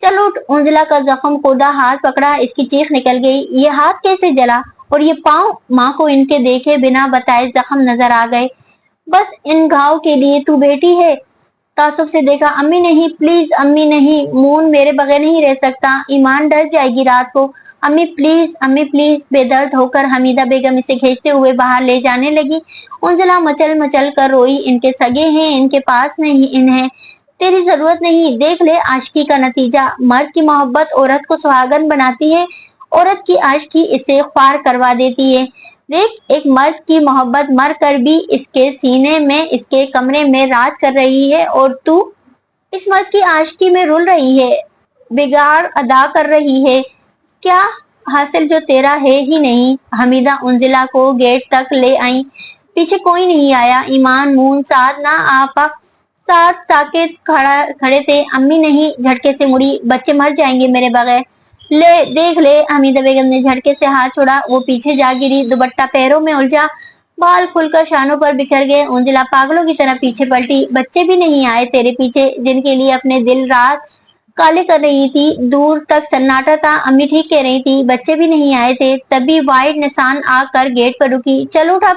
चल उठ। उंजला का जख्म खुदा हाथ पकड़ा। इसकी चीख निकल गई। ये हाथ कैसे जला, और ये पाँव? माँ को इनके देखे बिना बताए जख्म नजर आ गए। बस इन घाव के लिए तू बेटी है? तासुब से देखा। अम्मी नहीं, प्लीज अम्मी नहीं। मून मेरे बगैर नहीं रह सकता। ईमान डर जाएगी रात को। अम्मी प्लीज, अम्मी प्लीज। बेदर्द होकर हमीदा बेगम इसे खींचते हुए बाहर ले जाने लगी। उंजला मचल मचल कर रोई। इनके सगे हैं, इनके पास नहीं इन्हें। तेरी जरूरत नहीं। देख ले आशिकी का नतीजा। मर्द की मोहब्बत औरत को सुहागन बनाती है, औरत की आशिकी इसे ख्वार करवा देती है। देख, एक मर्द की मोहब्बत मर कर भी इसके सीने में, इसके कमरे में राज कर रही है, और तू इस मर्द की आशिकी में रुल रही है, बिगाड़ अदा कर रही है। क्या हासिल जो तेरा है ही नहीं। हमीदा उंजिला को गेट तक ले आई। पीछे कोई नहीं आया। ईमान, मून, साथ ना आपा साथ साकेत खड़े थे। अम्मी नहीं। झटके से मुड़ी। बच्चे मर जाएंगे मेरे बगैर। ले देख ले। हमीदा बेगम ने झटके से हाथ छोड़ा। वो पीछे जा गिरी। दुपट्टा पैरों में उलझा। बाल खुलकर शानों पर बिखर गए। उंजला पागलों की तरह पीछे पलटी। बच्चे भी नहीं आए तेरे पीछे, जिनके लिए अपने दिल रात काले कर रही थी। दूर तक सन्नाटा था। अम्मी ठीक कह रही थी, बच्चे भी नहीं आए थे। तभी वाइट निशान आकर गेट पर रुकी। चलो उठ अब।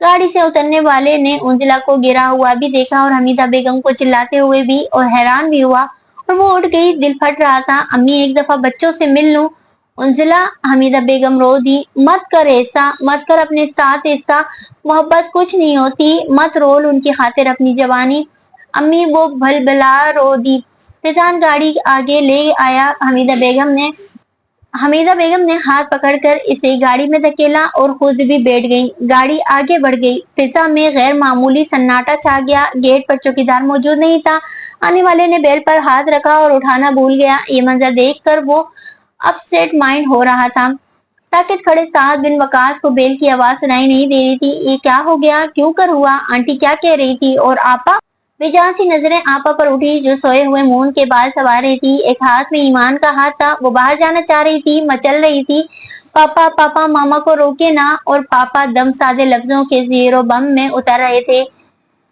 गाड़ी से उतरने वाले ने उंजला को गिरा हुआ भी देखा, और हमीदा बेगम को चिल्लाते हुए भी, और हैरान भी हुआ, और वो उठ गई। दिल फट रहा था। अम्मी एक दफा बच्चों से मिल लूं। उंजला, हमीदा बेगम रो दी। मत कर ऐसा, मत कर अपने साथ ऐसा। मोहब्बत कुछ नहीं होती। मत रोल उनकी खातिर अपनी जवानी। अम्मी, वो भल भला रो दी। फैजान गाड़ी आगे ले आया। हमीदा बेगम ने हाथ पकड़कर इसे गाड़ी में धकेला और खुद भी बैठ गई। गाड़ी आगे बढ़ गई। फिजा में गैर मामूली सन्नाटा छा गया। गेट पर चौकीदार मौजूद नहीं था। आने वाले ने बेल पर हाथ रखा और उठाना भूल गया। ये मंजर देखकर वो अपसेट माइंड हो रहा था। ताकित खड़े साथ बिन वकास को बेल की आवाज सुनाई नहीं दे रही थी। ये क्या हो गया, क्यों कर हुआ? आंटी क्या कह रही थी? और आपा? बेजान सी नजरें आपा पर उठी, जो सोए हुए मून के बाल सवार रही थी। एक हाथ में ईमान का हाथ था। वो बाहर जाना चाह रही थी, मचल रही थी। पापा पापा, मामा को रोके ना। और पापा दम सादे लफ्जों के जीरो बम में उतर रहे थे।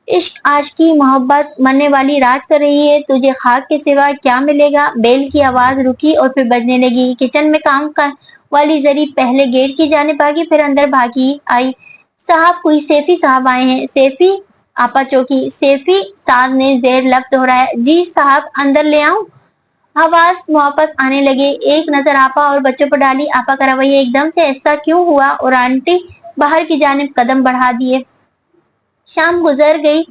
इश्क, आशिकी, मोहब्बत मरने वाली राज कर रही है। तुझे खाक के सिवा क्या मिलेगा? बेल की आवाज रुकी और फिर बजने लगी। किचन में काम कर वाली जरी पहले गेट की जाने भागी, फिर अंदर भागी आई। साहब, कोई सैफी साहब आए हैं। सैफी? आपा चौकी। सैफी? साद ने जेर लब दोहराया। जी साहब, अंदर ले आऊं? आवाज वापस आने लगे। एक नजर आपा और बच्चों पर डाली। आपा का रवैया एकदम से ऐसा क्यों हुआ? और आंटी बाहर की जानिब कदम बढ़ा दिए। शाम गुजर गई,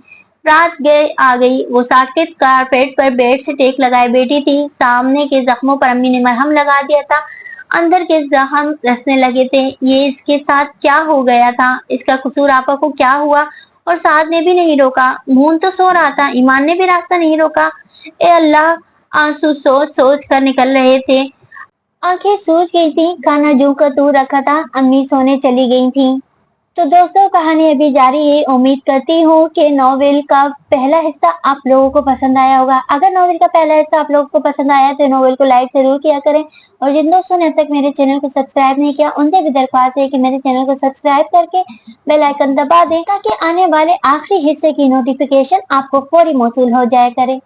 रात गए आ गई। वो साकित कारपेट पर बेड से टेक लगाए बैठी थी। सामने के जख्मों पर अम्मी ने मरहम लगा दिया था। अंदर के जख्म रसने लगे थे। ये इसके साथ क्या हो गया था? इसका कसूर आपा को क्या हुआ? और साद ने भी नहीं रोका। मून तो सो रहा था। ईमान ने भी रास्ता नहीं रोका। ए अल्लाह, आंसू सोच सोच कर निकल रहे थे। आंखें सूज गई थी। खाना जू का तू रखा था। अम्मी सोने चली गई थी। तो दोस्तों कहानी अभी जारी है। उम्मीद करती हूँ कि नॉवेल का पहला हिस्सा आप लोगों को पसंद आया होगा। अगर नॉवेल का पहला हिस्सा आप लोगों को पसंद आया तो नॉवेल को लाइक जरूर किया करें, और जिन दोस्तों ने अब तक मेरे चैनल को सब्सक्राइब नहीं किया उनसे भी दरख्वास्त है कि मेरे चैनल को सब्सक्राइब करके बेल आइकन दबा दें ताकि आने वाले आखिरी हिस्से की नोटिफिकेशन आपको फौरी मौसूल हो जाया करे।